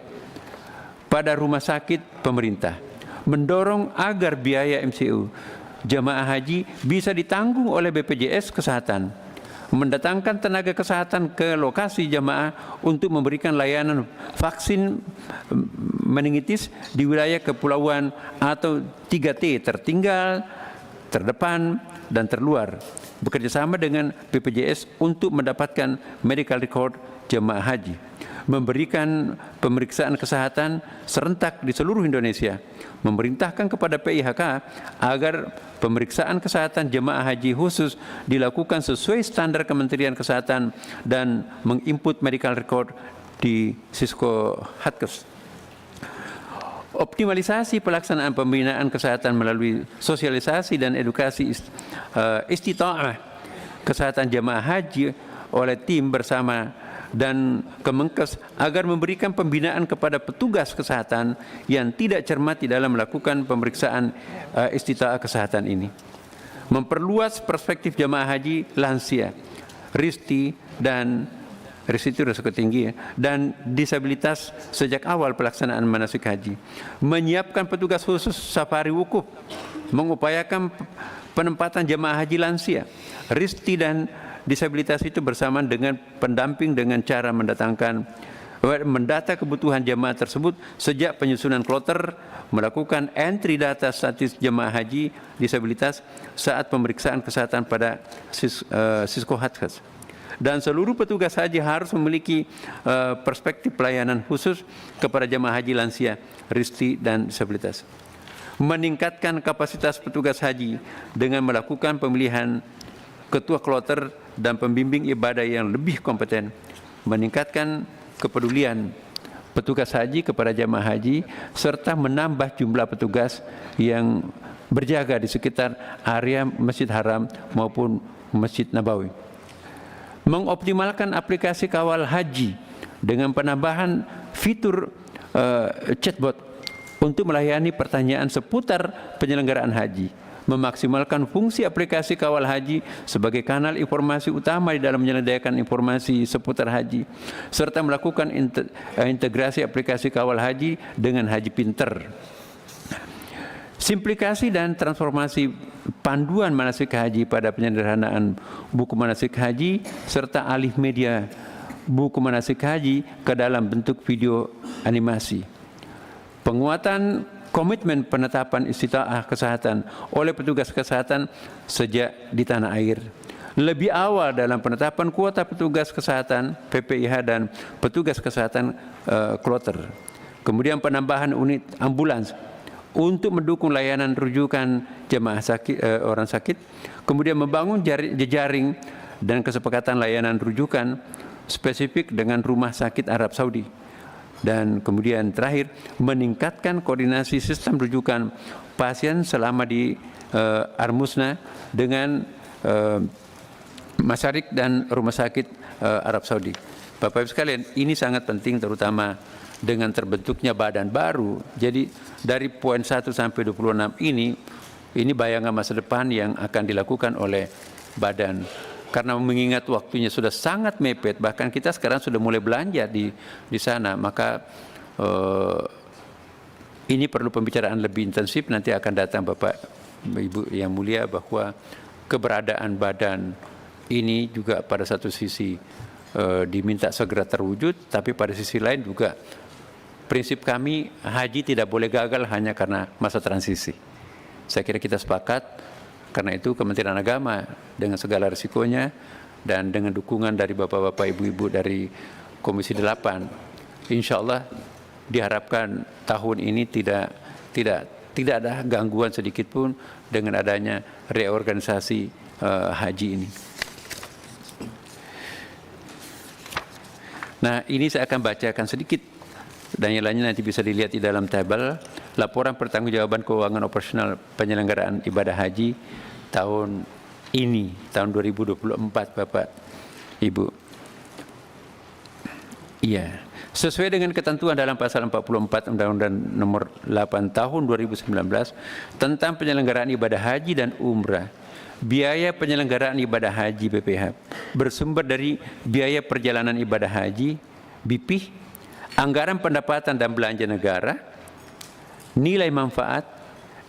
pada rumah sakit pemerintah, mendorong agar biaya MCU jemaah haji bisa ditanggung oleh BPJS Kesehatan, mendatangkan tenaga kesehatan ke lokasi jemaah untuk memberikan layanan vaksin meningitis di wilayah kepulauan atau 3T, tertinggal, terdepan, dan terluar, bekerjasama dengan BPJS untuk mendapatkan medical record jemaah haji, memberikan pemeriksaan kesehatan serentak di seluruh Indonesia, memerintahkan kepada PIHK agar pemeriksaan kesehatan jemaah haji khusus dilakukan sesuai standar Kementerian Kesehatan dan menginput medical record di Sisko Hatkes. Optimalisasi pelaksanaan pembinaan kesehatan melalui sosialisasi dan edukasi istita'ah kesehatan jemaah haji oleh tim bersama dan Kemenkes agar memberikan pembinaan kepada petugas kesehatan yang tidak cermat di dalam melakukan pemeriksaan istita'ah kesehatan ini. Memperluas perspektif jemaah haji lansia, risti itu risiko tinggi dan disabilitas sejak awal pelaksanaan manasik haji, menyiapkan petugas khusus safari wukuf, mengupayakan penempatan jemaah haji lansia, risti dan disabilitas itu bersamaan dengan pendamping dengan cara mendata kebutuhan jemaah tersebut sejak penyusunan kloter, melakukan entry data status jemaah haji disabilitas saat pemeriksaan kesehatan pada Sisko Hatkes. Dan seluruh petugas haji harus memiliki perspektif pelayanan khusus kepada jemaah haji lansia, risti, dan disabilitas. Meningkatkan kapasitas petugas haji dengan melakukan pemilihan ketua kloter dan pembimbing ibadah yang lebih kompeten. Meningkatkan kepedulian petugas haji kepada jemaah haji serta menambah jumlah petugas yang berjaga di sekitar area Masjid Haram maupun Masjid Nabawi. Mengoptimalkan aplikasi kawal haji dengan penambahan fitur chatbot untuk melayani pertanyaan seputar penyelenggaraan haji, memaksimalkan fungsi aplikasi kawal haji sebagai kanal informasi utama di dalam menyediakan informasi seputar haji, serta melakukan integrasi aplikasi kawal haji dengan Haji Pinter. Simplikasi dan transformasi panduan manasik haji pada penyederhanaan buku manasik haji serta alih media buku manasik haji ke dalam bentuk video animasi. Penguatan komitmen penetapan istita'ah kesehatan oleh petugas kesehatan sejak di tanah air. Lebih awal dalam penetapan kuota petugas kesehatan PPIH dan petugas kesehatan kloter. Kemudian penambahan unit ambulans untuk mendukung layanan rujukan jemaah sakit, orang sakit, kemudian membangun jejaring dan kesepakatan layanan rujukan spesifik dengan rumah sakit Arab Saudi, dan kemudian terakhir meningkatkan koordinasi sistem rujukan pasien selama di Armusna dengan Masyarik dan rumah sakit Arab Saudi. Bapak Ibu sekalian, ini sangat penting terutama dengan terbentuknya badan baru. Jadi dari poin 1 sampai 26 ini bayangan masa depan yang akan dilakukan oleh badan. Karena mengingat waktunya sudah sangat mepet, bahkan kita sekarang sudah mulai belanja di sana, maka ini perlu pembicaraan lebih intensif. Nanti akan datang Bapak Ibu yang mulia bahwa keberadaan badan ini juga pada satu sisi diminta segera terwujud, tapi pada sisi lain juga prinsip kami haji tidak boleh gagal hanya karena masa transisi. Saya kira kita sepakat, karena itu Kementerian Agama dengan segala risikonya dan dengan dukungan dari Bapak-Bapak Ibu-Ibu dari Komisi 8, insya Allah diharapkan tahun ini tidak ada gangguan sedikit pun dengan adanya reorganisasi haji ini. Nah, ini saya akan bacakan sedikit dan yang lainnya nanti bisa dilihat di dalam tabel. Laporan pertanggungjawaban keuangan operasional penyelenggaraan ibadah haji tahun ini, tahun 2024, Bapak Ibu. Iya, sesuai dengan ketentuan dalam pasal 44 Undang-Undang Nomor 8 Tahun 2019 tentang penyelenggaraan ibadah haji dan umrah, biaya penyelenggaraan ibadah haji BPH bersumber dari biaya perjalanan ibadah haji BPIH, anggaran pendapatan dan belanja negara, nilai manfaat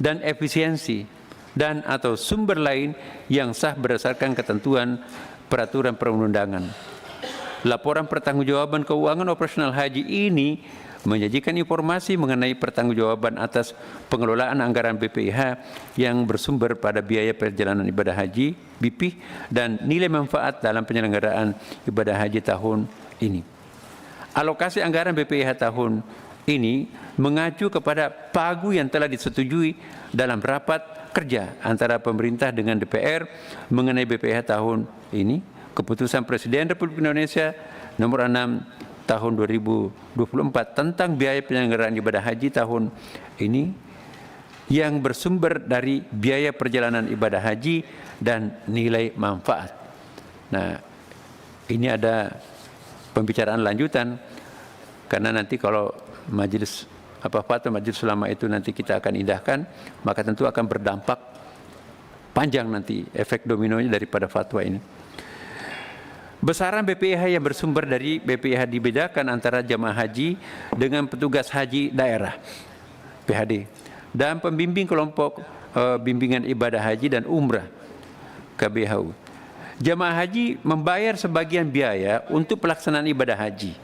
dan efisiensi dan atau sumber lain yang sah berdasarkan ketentuan peraturan perundang-undangan. Laporan pertanggungjawaban keuangan operasional haji ini menyajikan informasi mengenai pertanggungjawaban atas pengelolaan anggaran BPIH yang bersumber pada biaya perjalanan ibadah haji BPIH dan nilai manfaat dalam penyelenggaraan ibadah haji tahun ini. Alokasi anggaran BPIH tahun ini mengacu kepada pagu yang telah disetujui dalam rapat kerja antara pemerintah dengan DPR mengenai BPIH tahun ini, Keputusan Presiden Republik Indonesia Nomor 6 Tahun 2024 tentang biaya penyelenggaraan ibadah haji tahun ini yang bersumber dari biaya perjalanan ibadah haji dan nilai manfaat. Nah, ini ada pembicaraan lanjutan karena nanti kalau majelis fatwa majelis ulama itu nanti kita akan indahkan, maka tentu akan berdampak panjang nanti efek dominonya daripada fatwa ini. Besaran BPIH yang bersumber dari BPIH dibedakan antara jamaah haji dengan petugas haji daerah PHD dan pembimbing kelompok bimbingan ibadah haji dan umrah KBHU. Jamaah haji membayar sebagian biaya untuk pelaksanaan ibadah haji.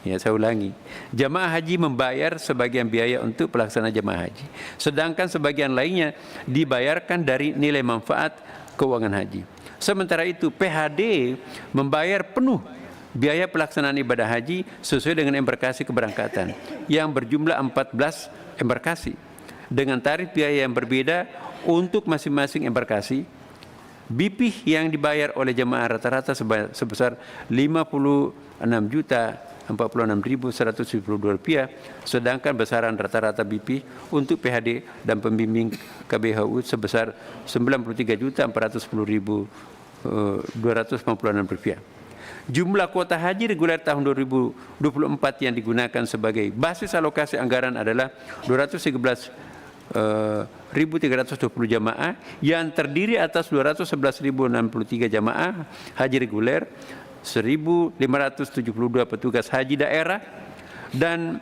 Ya, saya ulangi. Jamaah haji membayar sebagian biaya untuk pelaksanaan jamaah haji. Sedangkan sebagian lainnya dibayarkan dari nilai manfaat keuangan haji. Sementara itu PHD membayar penuh biaya pelaksanaan ibadah haji sesuai dengan embarkasi keberangkatan yang berjumlah 14 embarkasi dengan tarif biaya yang berbeda untuk masing-masing embarkasi. BPIH yang dibayar oleh jemaah rata-rata sebesar Rp56.172, sedangkan besaran rata-rata BPIH untuk PHD dan pembimbing KBHU sebesar Rp93.410.256. Jumlah kuota haji reguler tahun 2024 yang digunakan sebagai basis alokasi anggaran adalah 211.320 jamaah yang terdiri atas 211.063 jamaah haji reguler, 1.572 petugas haji daerah, dan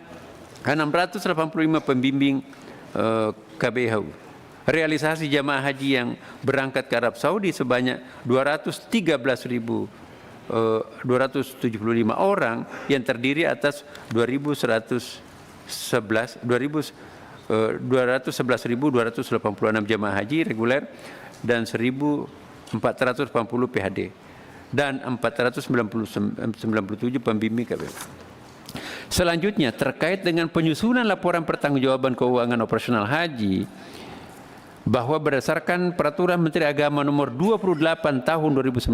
685 pembimbing KBHU. Realisasi jamaah haji yang berangkat ke Arab Saudi sebanyak 213.275 orang yang terdiri atas 211.286 jamaah haji reguler dan 1.480 PHD dan 497 pembimbing KBHU. Selanjutnya, terkait dengan penyusunan laporan pertanggungjawaban keuangan operasional haji, bahwa berdasarkan Peraturan Menteri Agama Nomor 28 Tahun 2019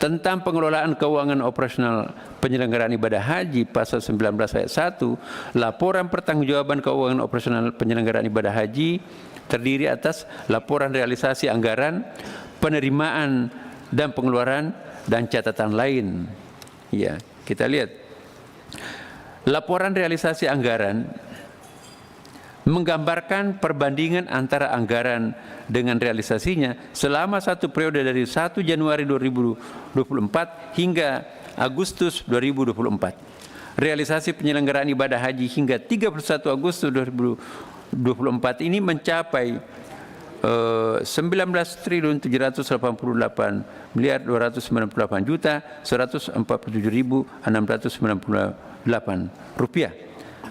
tentang pengelolaan keuangan operasional penyelenggaraan ibadah haji pasal 19 ayat 1, laporan pertanggungjawaban keuangan operasional penyelenggaraan ibadah haji terdiri atas laporan realisasi anggaran, penerimaan dan pengeluaran dan catatan lain. Ya, kita lihat laporan realisasi anggaran menggambarkan perbandingan antara anggaran dengan realisasinya selama satu periode dari 1 Januari 2024 hingga Agustus 2024. Realisasi penyelenggaraan ibadah haji hingga 31 Agustus 2024 ini mencapai 19.298.147.698 rupiah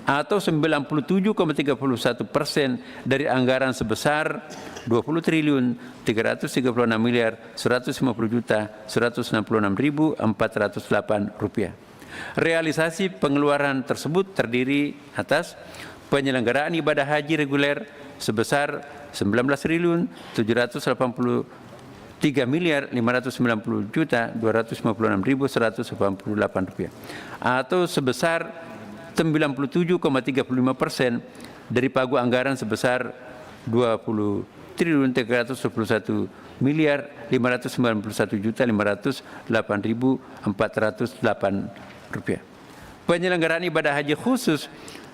atau 97,31% dari anggaran sebesar 20.356.150.166.408 rupiah. Realisasi pengeluaran tersebut terdiri atas penyelenggaraan ibadah haji reguler sebesar 19.590.256.188 rupiah atau sebesar 97,35% dari pagu anggaran sebesar 20.391.508.408 rupiah. Penyelenggaraan ibadah haji khusus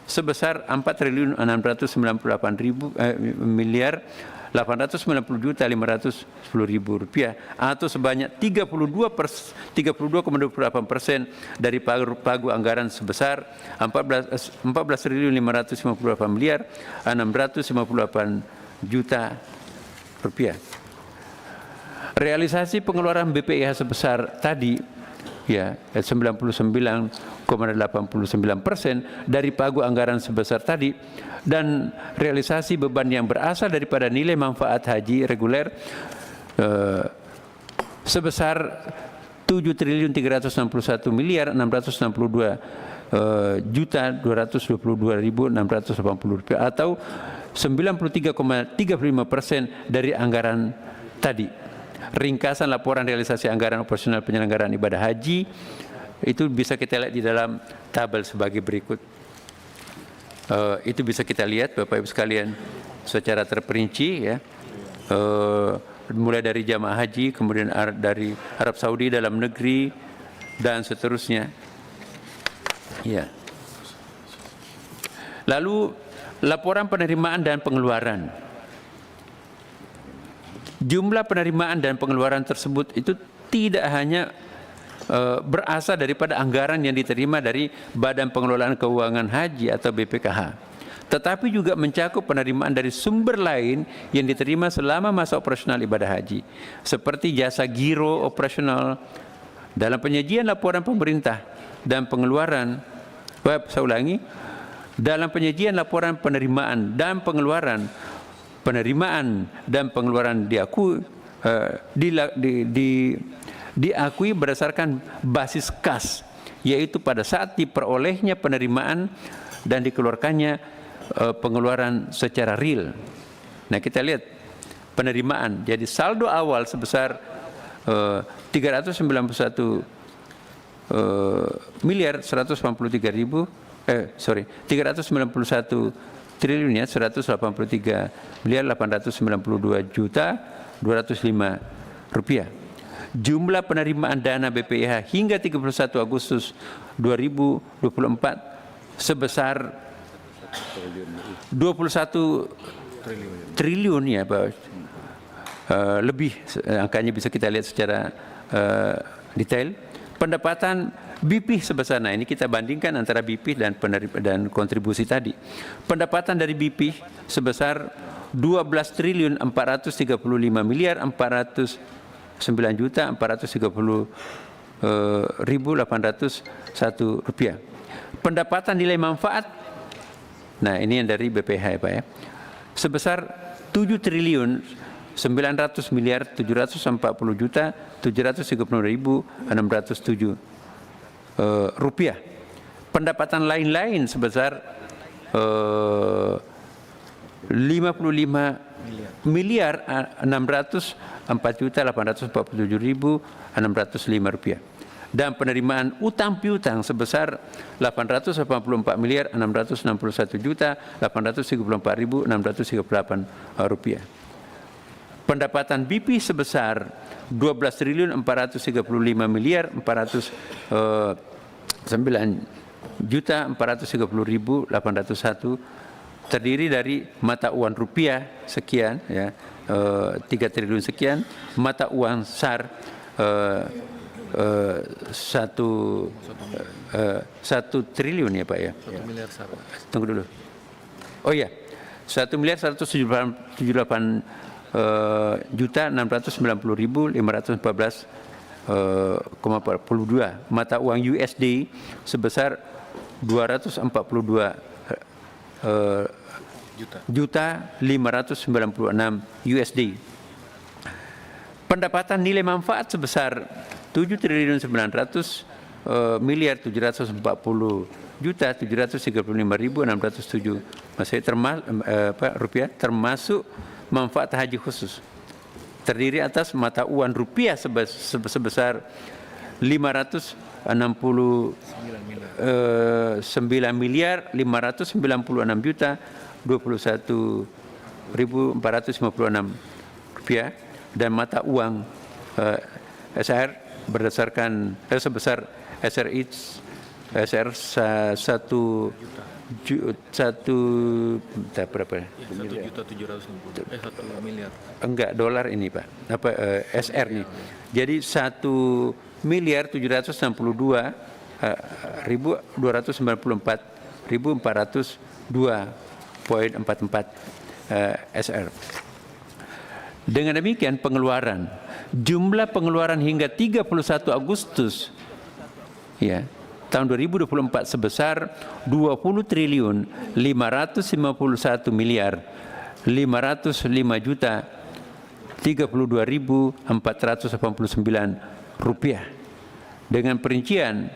sebesar 4.890.510.510 rupiah atau sebanyak 32,28% dari pagu anggaran sebesar 14.558.658 juta rupiah. Realisasi pengeluaran BPIH sebesar tadi ya 99,89% dari pagu anggaran sebesar tadi dan realisasi beban yang berasal daripada nilai manfaat haji reguler sebesar 7.361.662.222.680 rupiah atau 93,35% dari anggaran tadi. Ringkasan laporan realisasi anggaran operasional penyelenggaraan ibadah haji itu bisa kita lihat di dalam tabel sebagai berikut. Itu bisa kita lihat Bapak Ibu sekalian secara terperinci ya. Mulai dari jamaah haji, kemudian dari Arab Saudi, dalam negeri dan seterusnya. Ya. Lalu laporan penerimaan dan pengeluaran. Jumlah penerimaan dan pengeluaran tersebut itu tidak hanya berasal daripada anggaran yang diterima dari Badan Pengelolaan Keuangan Haji atau BPKH, tetapi juga mencakup penerimaan dari sumber lain yang diterima selama masa operasional ibadah haji, seperti jasa giro operasional. Dalam penyajian laporan pemerintah dan pengeluaran, saya ulangi, dalam penyajian laporan penerimaan dan pengeluaran, diakui berdasarkan basis kas, yaitu pada saat diperolehnya penerimaan dan dikeluarkannya pengeluaran secara real. Nah, kita lihat penerimaan. Jadi saldo awal sebesar 391.893.892.205 rupiah. Jumlah penerimaan dana BPIH hingga 31 Agustus 2024 sebesar 21 triliun ya Pak. Lebih angkanya bisa kita lihat secara detail. Pendapatan BP sebesar, nah ini kita bandingkan antara BP dan kontribusi tadi. Pendapatan dari BP sebesar 12.439.430.801 rupiah. Pendapatan nilai manfaat, nah ini yang dari BPH ya Pak ya, sebesar 7.940.740.730.607 rupiah. Pendapatan lain-lain sebesar 55.604.847.605 rupiah. Dan penerimaan utang piutang sebesar 884.661.834.638 rupiah. pendapatan BP sebesar 12.439.430.801 terdiri dari mata uang rupiah sekian, ya, 3 triliun sekian, mata uang SAR 1 triliun ya Pak ya. 1 miliar SAR. Tunggu dulu. Oh ya, 1.178.690.514,42 mata uang USD sebesar 242 juta 596 USD. Pendapatan nilai manfaat sebesar 7.940.735.607 rupiah termasuk manfaat haji khusus. Terdiri atas mata uang rupiah sebesar 599.596.21.456 rupiah dan mata uang SR berdasarkan sebesar SR 1 miliar. Enggak, dolar ini Pak. SR nih. Jadi 1.294.402.44 SR. Dengan demikian jumlah pengeluaran hingga 31 Agustus ya, tahun 2024 sebesar 20.551.505.32.489 rupiah. Dengan perincian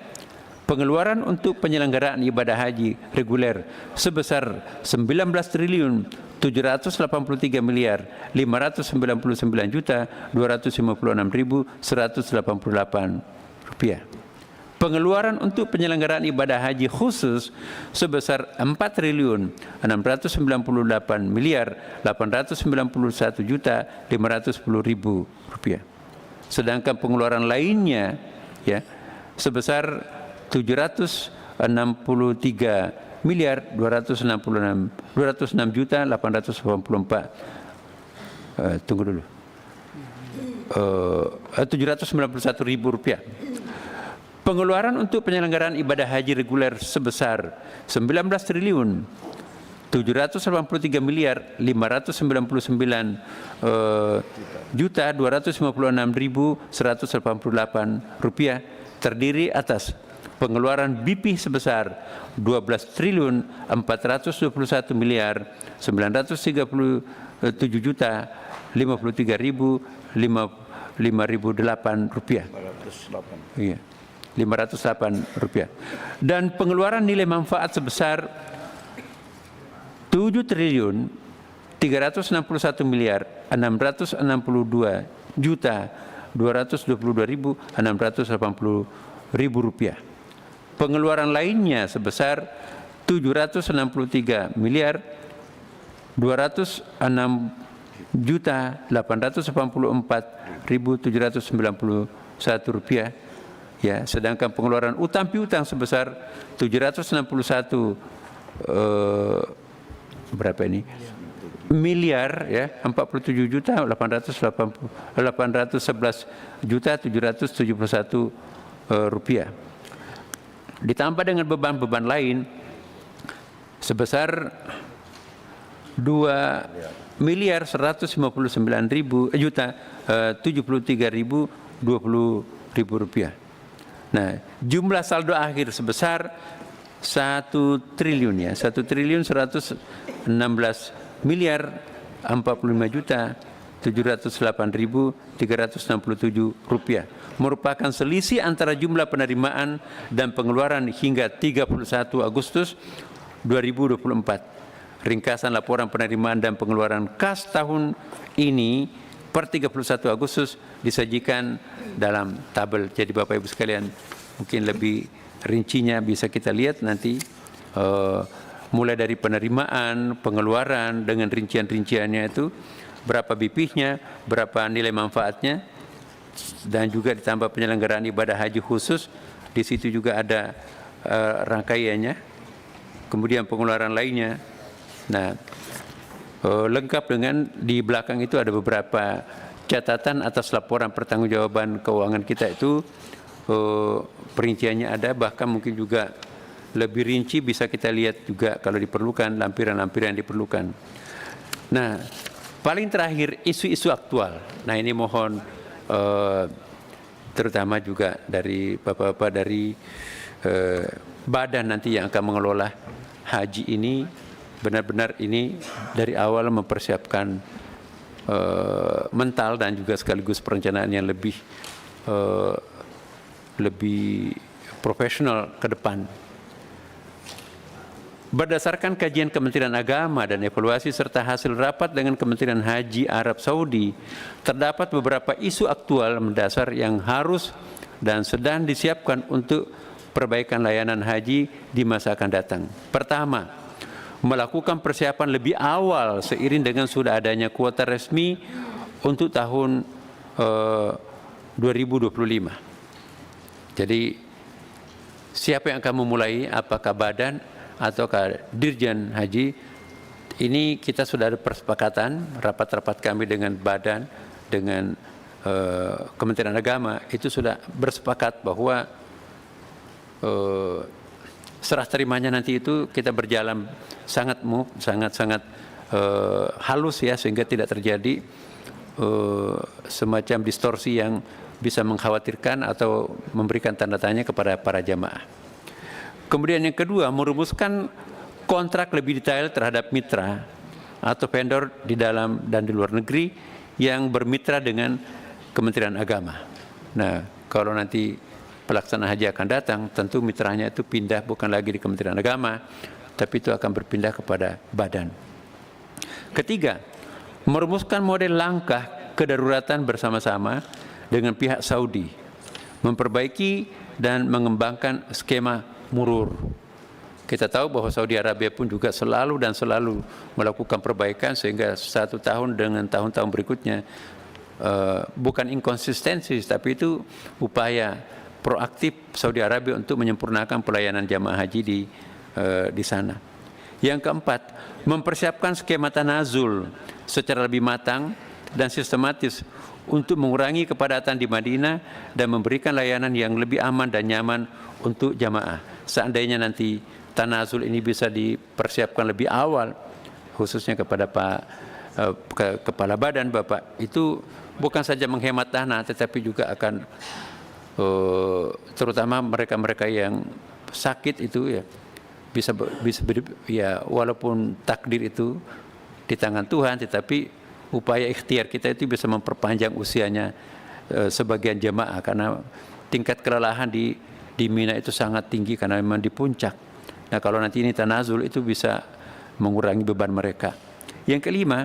pengeluaran untuk penyelenggaraan ibadah haji reguler sebesar 19.583.599.256.188 rupiah. Pengeluaran untuk penyelenggaraan ibadah haji khusus sebesar 4.698.891.510.000 rupiah. Sedangkan pengeluaran lainnya ya sebesar 706.884 tunggu dulu 791.000 rupiah. Pengeluaran untuk penyelenggaraan ibadah haji reguler sebesar 19.983.599.256.188 rupiah terdiri atas pengeluaran BP sebesar 12.491.953.058 rupiah. Iya. 508 rupiah. Dan pengeluaran nilai manfaat sebesar 7.362.622.222.680 rupiah. Pengeluaran lainnya sebesar 763.286.884.791 rupiah. Ya, sedangkan pengeluaran utang piutang sebesar 761 berapa ini? Miliar ya, 47.811.771 rupiah. Ditambah dengan beban-beban lain sebesar 2.159.073.020 rupiah. Nah, jumlah saldo akhir sebesar 1 triliun ya, 1.116.045.708.367 rupiah, merupakan selisih antara jumlah penerimaan dan pengeluaran hingga 31 Agustus 2024. Ringkasan laporan penerimaan dan pengeluaran kas tahun ini per 31 Agustus disajikan dalam tabel. Jadi Bapak Ibu sekalian, mungkin lebih rincinya bisa kita lihat nanti mulai dari penerimaan, pengeluaran dengan rincian-rinciannya itu berapa BP-nya, berapa nilai manfaatnya, dan juga ditambah penyelenggaraan ibadah haji khusus, di situ juga ada rangkaiannya, kemudian pengeluaran lainnya. Nah, lengkap dengan di belakang itu ada beberapa catatan atas laporan pertanggungjawaban keuangan kita itu, perinciannya ada, bahkan mungkin juga lebih rinci bisa kita lihat juga kalau diperlukan lampiran-lampiran yang diperlukan. Nah, paling terakhir isu-isu aktual. Nah, ini mohon terutama juga dari Bapak-bapak dari badan nanti yang akan mengelola haji ini, benar-benar ini dari awal mempersiapkan mental dan juga sekaligus perencanaan yang lebih profesional ke depan. Berdasarkan kajian Kementerian Agama dan evaluasi serta hasil rapat dengan Kementerian Haji Arab Saudi, terdapat beberapa isu aktual mendasar yang harus dan sedang disiapkan untuk perbaikan layanan haji di masa akan datang. Pertama, melakukan persiapan lebih awal seiring dengan sudah adanya kuota resmi untuk tahun 2025. Jadi, siapa yang akan memulai, apakah badan ataukah Dirjen Haji? Ini kita sudah ada persepakatan, rapat-rapat kami dengan badan, dengan Kementerian Agama, itu sudah bersepakat bahwa serah terimanya nanti itu kita berjalan sangat halus ya, sehingga tidak terjadi semacam distorsi yang bisa mengkhawatirkan atau memberikan tanda tanya kepada para jamaah. Kemudian yang kedua, merumuskan kontrak lebih detail terhadap mitra atau vendor di dalam dan di luar negeri yang bermitra dengan Kementerian Agama. Nah, kalau nanti pelaksana haji akan datang, tentu mitranya itu pindah bukan lagi di Kementerian Agama, tapi itu akan berpindah kepada badan. Ketiga, merumuskan model langkah kedaruratan bersama-sama dengan pihak Saudi, memperbaiki dan mengembangkan skema murur. Kita tahu bahwa Saudi Arabia pun juga selalu melakukan perbaikan, sehingga satu tahun dengan tahun-tahun berikutnya bukan inkonsistensi, tapi itu upaya proaktif Saudi Arabia untuk menyempurnakan pelayanan jamaah haji di sana. Yang keempat, mempersiapkan skema tanazul secara lebih matang dan sistematis untuk mengurangi kepadatan di Madinah dan memberikan layanan yang lebih aman dan nyaman untuk jamaah. Seandainya nanti tanazul ini bisa dipersiapkan lebih awal, khususnya kepada Kepala Badan Bapak, itu bukan saja menghemat dana, tetapi juga akan terutama mereka-mereka yang sakit itu ya bisa ya, walaupun takdir itu di tangan Tuhan, tetapi upaya ikhtiar kita itu bisa memperpanjang usianya sebagian jamaah, karena tingkat kelelahan di Mina itu sangat tinggi karena memang di puncak. Nah, kalau nanti ini tanazul itu bisa mengurangi beban mereka. Yang kelima,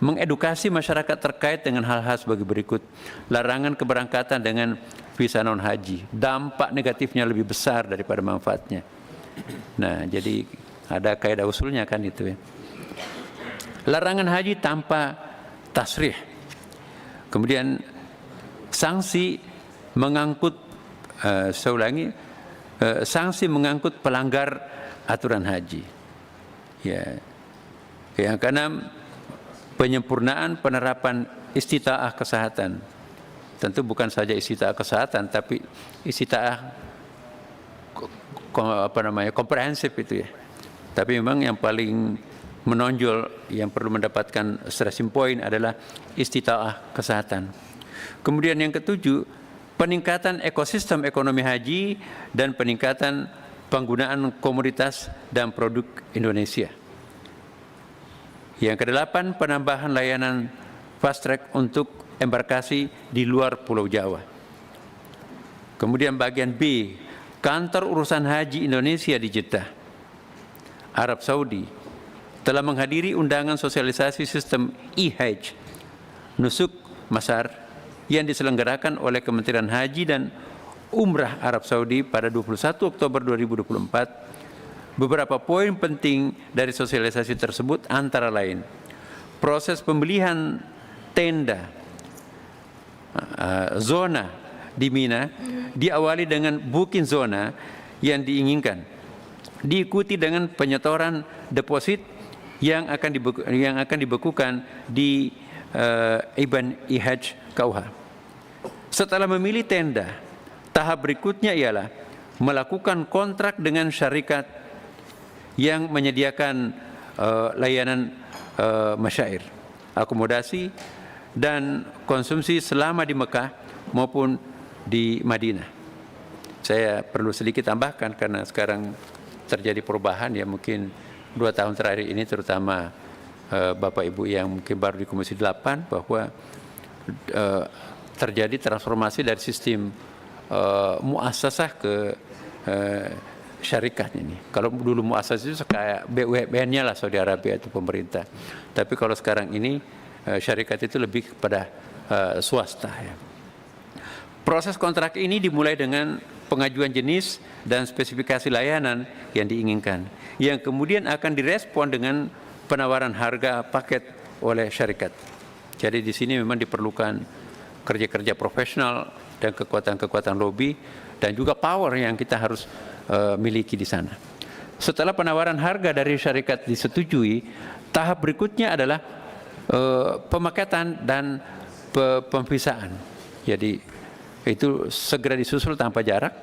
mengedukasi masyarakat terkait dengan hal-hal sebagai berikut. Larangan keberangkatan dengan visa non haji, dampak negatifnya lebih besar daripada manfaatnya. Nah, jadi ada kaidah usulnya kan itu ya. Larangan haji tanpa tasrih. Kemudian sanksi mengangkut saya ulangi, sanksi mengangkut pelanggar aturan haji. Ya. Yang keenam, penyempurnaan penerapan istita'ah kesehatan. Tentu bukan saja istita'ah kesehatan, tapi istita'ah komprehensif itu ya. Tapi memang yang paling menonjol yang perlu mendapatkan stressing point adalah istita'ah kesehatan. Kemudian yang ketujuh, peningkatan ekosistem ekonomi haji dan peningkatan penggunaan komoditas dan produk Indonesia. Yang kedelapan, penambahan layanan fast track untuk embarkasi di luar Pulau Jawa. Kemudian bagian B, kantor urusan haji Indonesia di Jeddah, Arab Saudi, telah menghadiri undangan sosialisasi sistem e-Hajj, nusuk masar, yang diselenggarakan oleh Kementerian Haji dan Umrah Arab Saudi pada 21 Oktober 2024. Beberapa poin penting dari sosialisasi tersebut antara lain proses pembelian tenda zona di Mina diawali dengan booking zona yang diinginkan, diikuti dengan penyetoran deposit yang akan dibekukan di IBAN IHAJ KUH. Setelah memilih tenda, tahap berikutnya ialah melakukan kontrak dengan syarikat yang menyediakan layanan masyair, akomodasi dan konsumsi selama di Mekah maupun di Madinah. Saya perlu sedikit tambahkan karena sekarang terjadi perubahan ya, mungkin 2 tahun terakhir ini terutama Bapak Ibu yang mungkin baru di Komisi 8 bahwa terjadi transformasi dari sistem muasasah ke syarikat ini. Kalau dulu muasasah itu kayak BUMN-nya lah Saudi Arabia itu pemerintah. Tapi kalau sekarang ini syarikat itu lebih kepada swasta ya. Proses kontrak ini dimulai dengan pengajuan jenis dan spesifikasi layanan yang diinginkan, yang kemudian akan direspon dengan penawaran harga paket oleh syarikat. Jadi di sini memang diperlukan kerja-kerja profesional dan kekuatan-kekuatan lobby dan juga power yang kita harus miliki di sana. Setelah penawaran harga dari syarikat disetujui, tahap berikutnya adalah pemaketan dan pemvisaan. Jadi itu segera disusul tanpa jarak.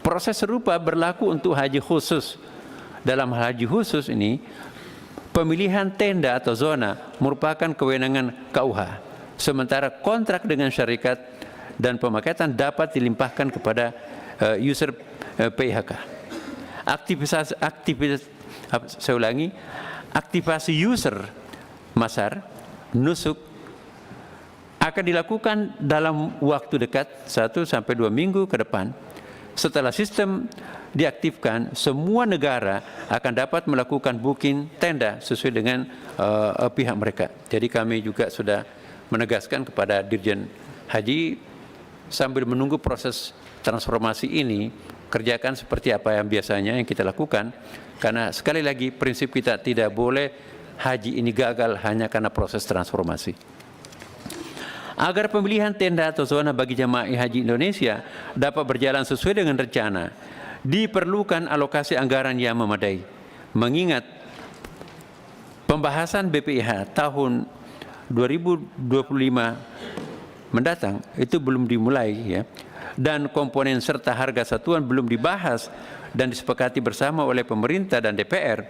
Proses serupa berlaku untuk haji khusus. Dalam haji khusus ini, pemilihan tenda atau zona merupakan kewenangan KUH. Sementara kontrak dengan syarikat dan pemaketan dapat dilimpahkan kepada user PIHK. Aktivasi user masar nusuk akan dilakukan dalam waktu dekat 1 sampai 2 minggu ke depan. Setelah sistem diaktifkan, semua negara akan dapat melakukan booking tenda sesuai dengan pihak mereka. Jadi kami juga sudah menegaskan kepada Dirjen Haji sambil menunggu proses transformasi ini, kerjakan seperti apa yang biasanya yang kita lakukan. Karena sekali lagi prinsip kita tidak boleh haji ini gagal hanya karena proses transformasi. Agar pemilihan tenda atau zona bagi jamaah haji Indonesia dapat berjalan sesuai dengan rencana, diperlukan alokasi anggaran yang memadai. Mengingat pembahasan BPIH tahun 2025 mendatang itu belum dimulai ya, dan komponen serta harga satuan belum dibahas dan disepakati bersama oleh pemerintah dan DPR,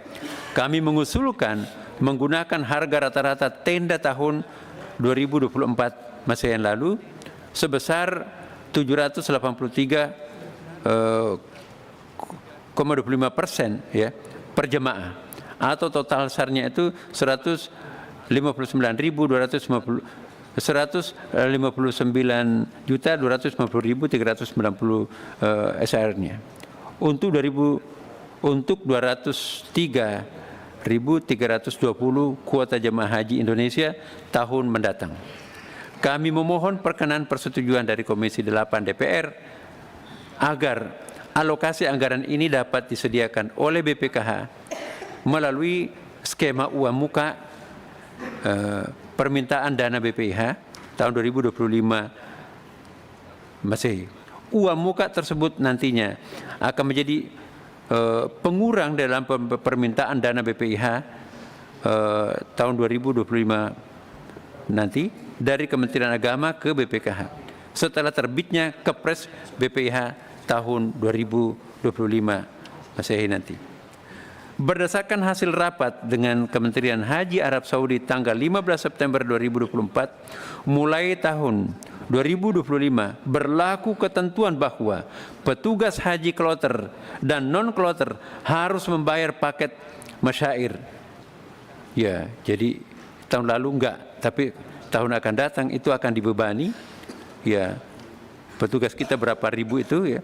kami mengusulkan menggunakan harga rata-rata tenda tahun 2024 masa yang lalu sebesar 783,25% ya per jemaah, atau total SAR-nya itu 159.250.390 SAR-nya untuk 203.320 kuota jemaah haji Indonesia tahun mendatang. Kami memohon perkenan persetujuan dari Komisi 8 DPR agar alokasi anggaran ini dapat disediakan oleh BPKH melalui skema uang muka permintaan dana BPIH tahun 2025 Masehi. Uang muka tersebut nantinya akan menjadi pengurang dalam permintaan dana BPIH tahun 2025 nanti dari Kementerian Agama ke BPKH setelah terbitnya Kepres BPIH tahun 2025 Masehi nanti. Berdasarkan hasil rapat dengan Kementerian Haji Arab Saudi tanggal 15 September 2024, mulai tahun 2025 berlaku ketentuan bahwa petugas haji kloter dan non-kloter harus membayar paket masyair. Ya, jadi tahun lalu enggak, tapi tahun akan datang itu akan dibebani ya petugas kita berapa ribu itu ya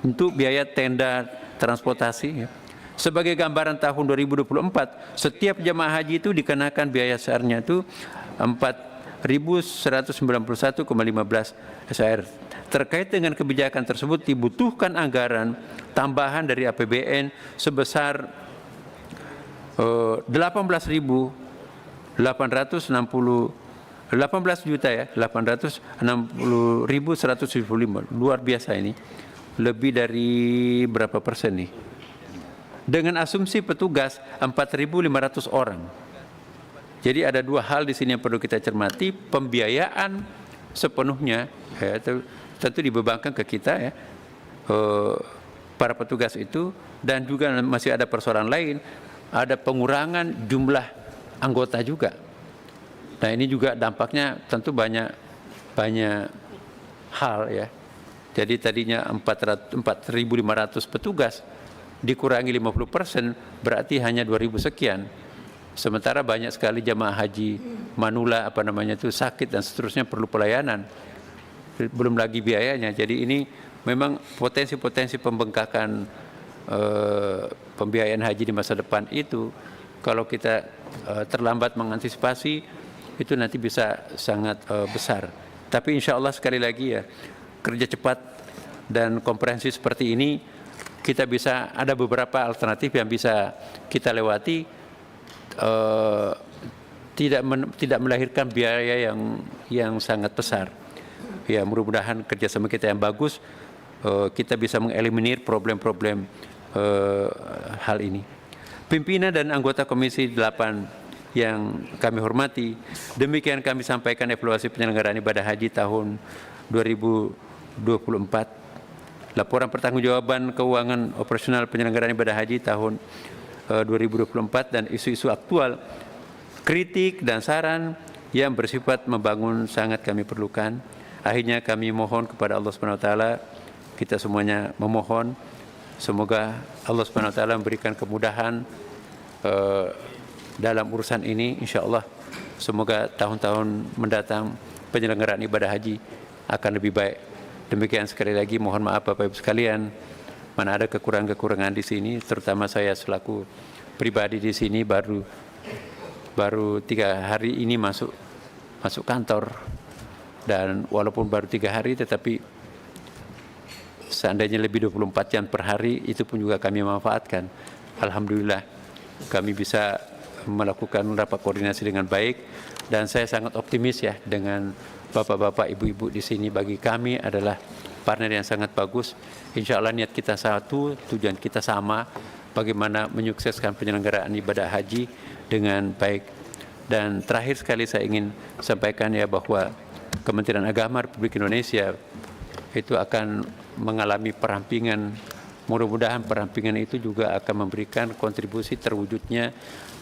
untuk biaya tenda transportasi ya. Sebagai gambaran tahun 2024 setiap jemaah haji itu dikenakan biaya SAR-nya itu 4.191,15 SAR. Terkait dengan kebijakan tersebut dibutuhkan anggaran tambahan dari APBN sebesar 18.000 18 juta ya, 860.175. Luar biasa ini. Lebih dari berapa persen nih? Dengan asumsi petugas 4.500 orang. Jadi ada dua hal di sini yang perlu kita cermati. Pembiayaan sepenuhnya ya, tentu dibebankan ke kita ya, para petugas itu, dan juga masih ada persoalan lain, ada pengurangan jumlah anggota juga. Nah ini juga dampaknya tentu banyak hal ya. Jadi tadinya 4.500 petugas dikurangi 50%, berarti hanya 2.000 sekian. Sementara banyak sekali jamaah haji manula sakit dan seterusnya, perlu pelayanan. Belum lagi biayanya. Jadi ini memang potensi-potensi pembengkakan pembiayaan haji di masa depan itu, kalau kita terlambat mengantisipasi, itu nanti bisa sangat besar. Tapi insya Allah sekali lagi ya, kerja cepat dan komprehensif seperti ini, kita bisa ada beberapa alternatif yang bisa kita lewati, tidak melahirkan biaya yang sangat besar. Ya mudah-mudahan kerjasama kita yang bagus, kita bisa mengeliminir problem-problem hal ini. Pimpinan dan anggota Komisi 8 yang kami hormati, demikian kami sampaikan evaluasi penyelenggaraan ibadah haji tahun 2024. Laporan pertanggungjawaban keuangan operasional penyelenggaraan ibadah haji tahun 2024 dan isu-isu aktual, kritik dan saran yang bersifat membangun sangat kami perlukan. Akhirnya kami mohon kepada Allah SWT, kita semuanya memohon, semoga Allah SWT memberikan kemudahan dalam urusan ini, insya Allah. Semoga tahun-tahun mendatang penyelenggaraan ibadah haji akan lebih baik. Demikian sekali lagi, mohon maaf Bapak Ibu sekalian, mana ada kekurangan-kekurangan di sini, terutama saya selaku pribadi di sini baru 3 hari ini masuk kantor, dan walaupun baru 3 hari, tetapi seandainya lebih 24 jam per hari, itu pun juga kami manfaatkan. Alhamdulillah kami bisa melakukan rapat koordinasi dengan baik, dan saya sangat optimis ya dengan bapak-bapak, ibu-ibu di sini. Bagi kami adalah partner yang sangat bagus. Insya Allah niat kita satu, tujuan kita sama, bagaimana menyukseskan penyelenggaraan ibadah haji dengan baik. Dan terakhir sekali saya ingin sampaikan ya, bahwa Kementerian Agama Republik Indonesia itu akan mengalami perampingan. Mudah-mudahan perampingan itu juga akan memberikan kontribusi terwujudnya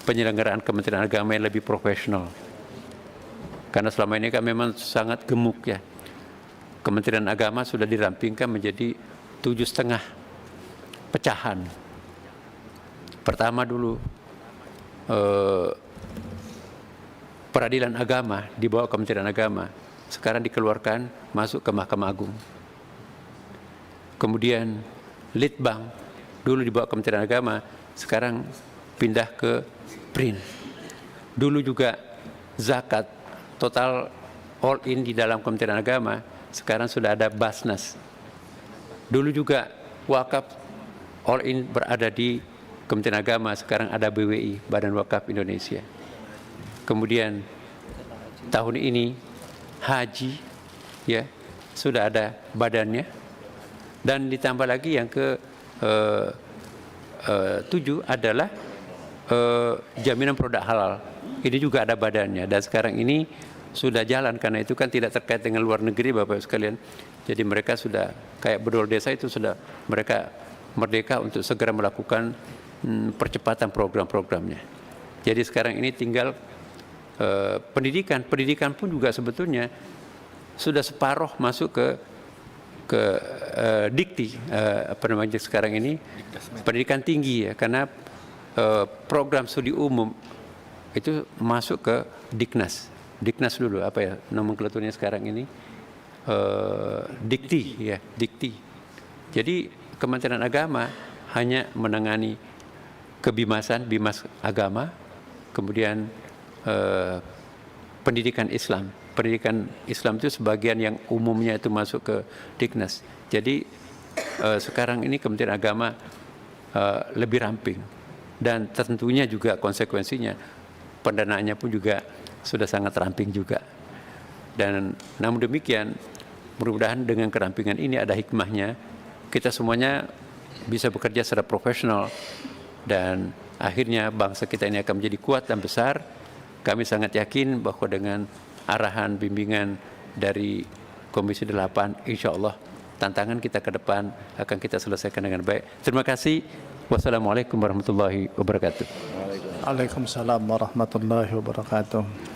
penyelenggaraan Kementerian Agama yang lebih profesional. Karena selama ini kan memang sangat gemuk ya. Kementerian Agama sudah dirampingkan menjadi 7,5 pecahan. Pertama dulu peradilan agama di bawah Kementerian Agama, sekarang dikeluarkan masuk ke Mahkamah Agung. Kemudian Litbang dulu di bawah Kementerian Agama, sekarang pindah ke BRIN. Dulu juga zakat total all in di dalam Kementerian Agama, sekarang sudah ada Basnas. Dulu juga wakaf all in berada di Kementerian Agama, sekarang ada BWI, Badan Wakaf Indonesia. Kemudian tahun ini haji ya sudah ada badannya, dan ditambah lagi yang ke 7 adalah jaminan produk halal. Ini juga ada badannya, dan sekarang ini sudah jalan, karena itu kan tidak terkait dengan luar negeri Bapak Ibu sekalian. Jadi mereka sudah kayak bedol desa, itu sudah mereka merdeka untuk segera melakukan percepatan program-programnya. Jadi sekarang ini tinggal pendidikan pun juga sebetulnya sudah separuh masuk ke dikti, sekarang ini pendidikan tinggi ya, karena program studi umum itu masuk ke Diknas dulu, apa ya nomenklaturnya sekarang ini, dikti. Jadi Kementerian Agama hanya menangani kebimasan, bimas agama, kemudian pendidikan Islam itu sebagian yang umumnya itu masuk ke Diknas. Jadi sekarang ini Kementerian Agama lebih ramping, dan tentunya juga konsekuensinya pendanaannya pun juga sudah sangat ramping juga. Dan namun demikian, mudah-mudahan dengan kerampingan ini ada hikmahnya, kita semuanya bisa bekerja secara profesional dan akhirnya bangsa kita ini akan menjadi kuat dan besar. Kami sangat yakin bahwa dengan arahan bimbingan dari Komisi 8, insya Allah tantangan kita ke depan akan kita selesaikan dengan baik. Terima kasih. Wassalamualaikum warahmatullahi wabarakatuh. Waalaikumsalam warahmatullahi wabarakatuh.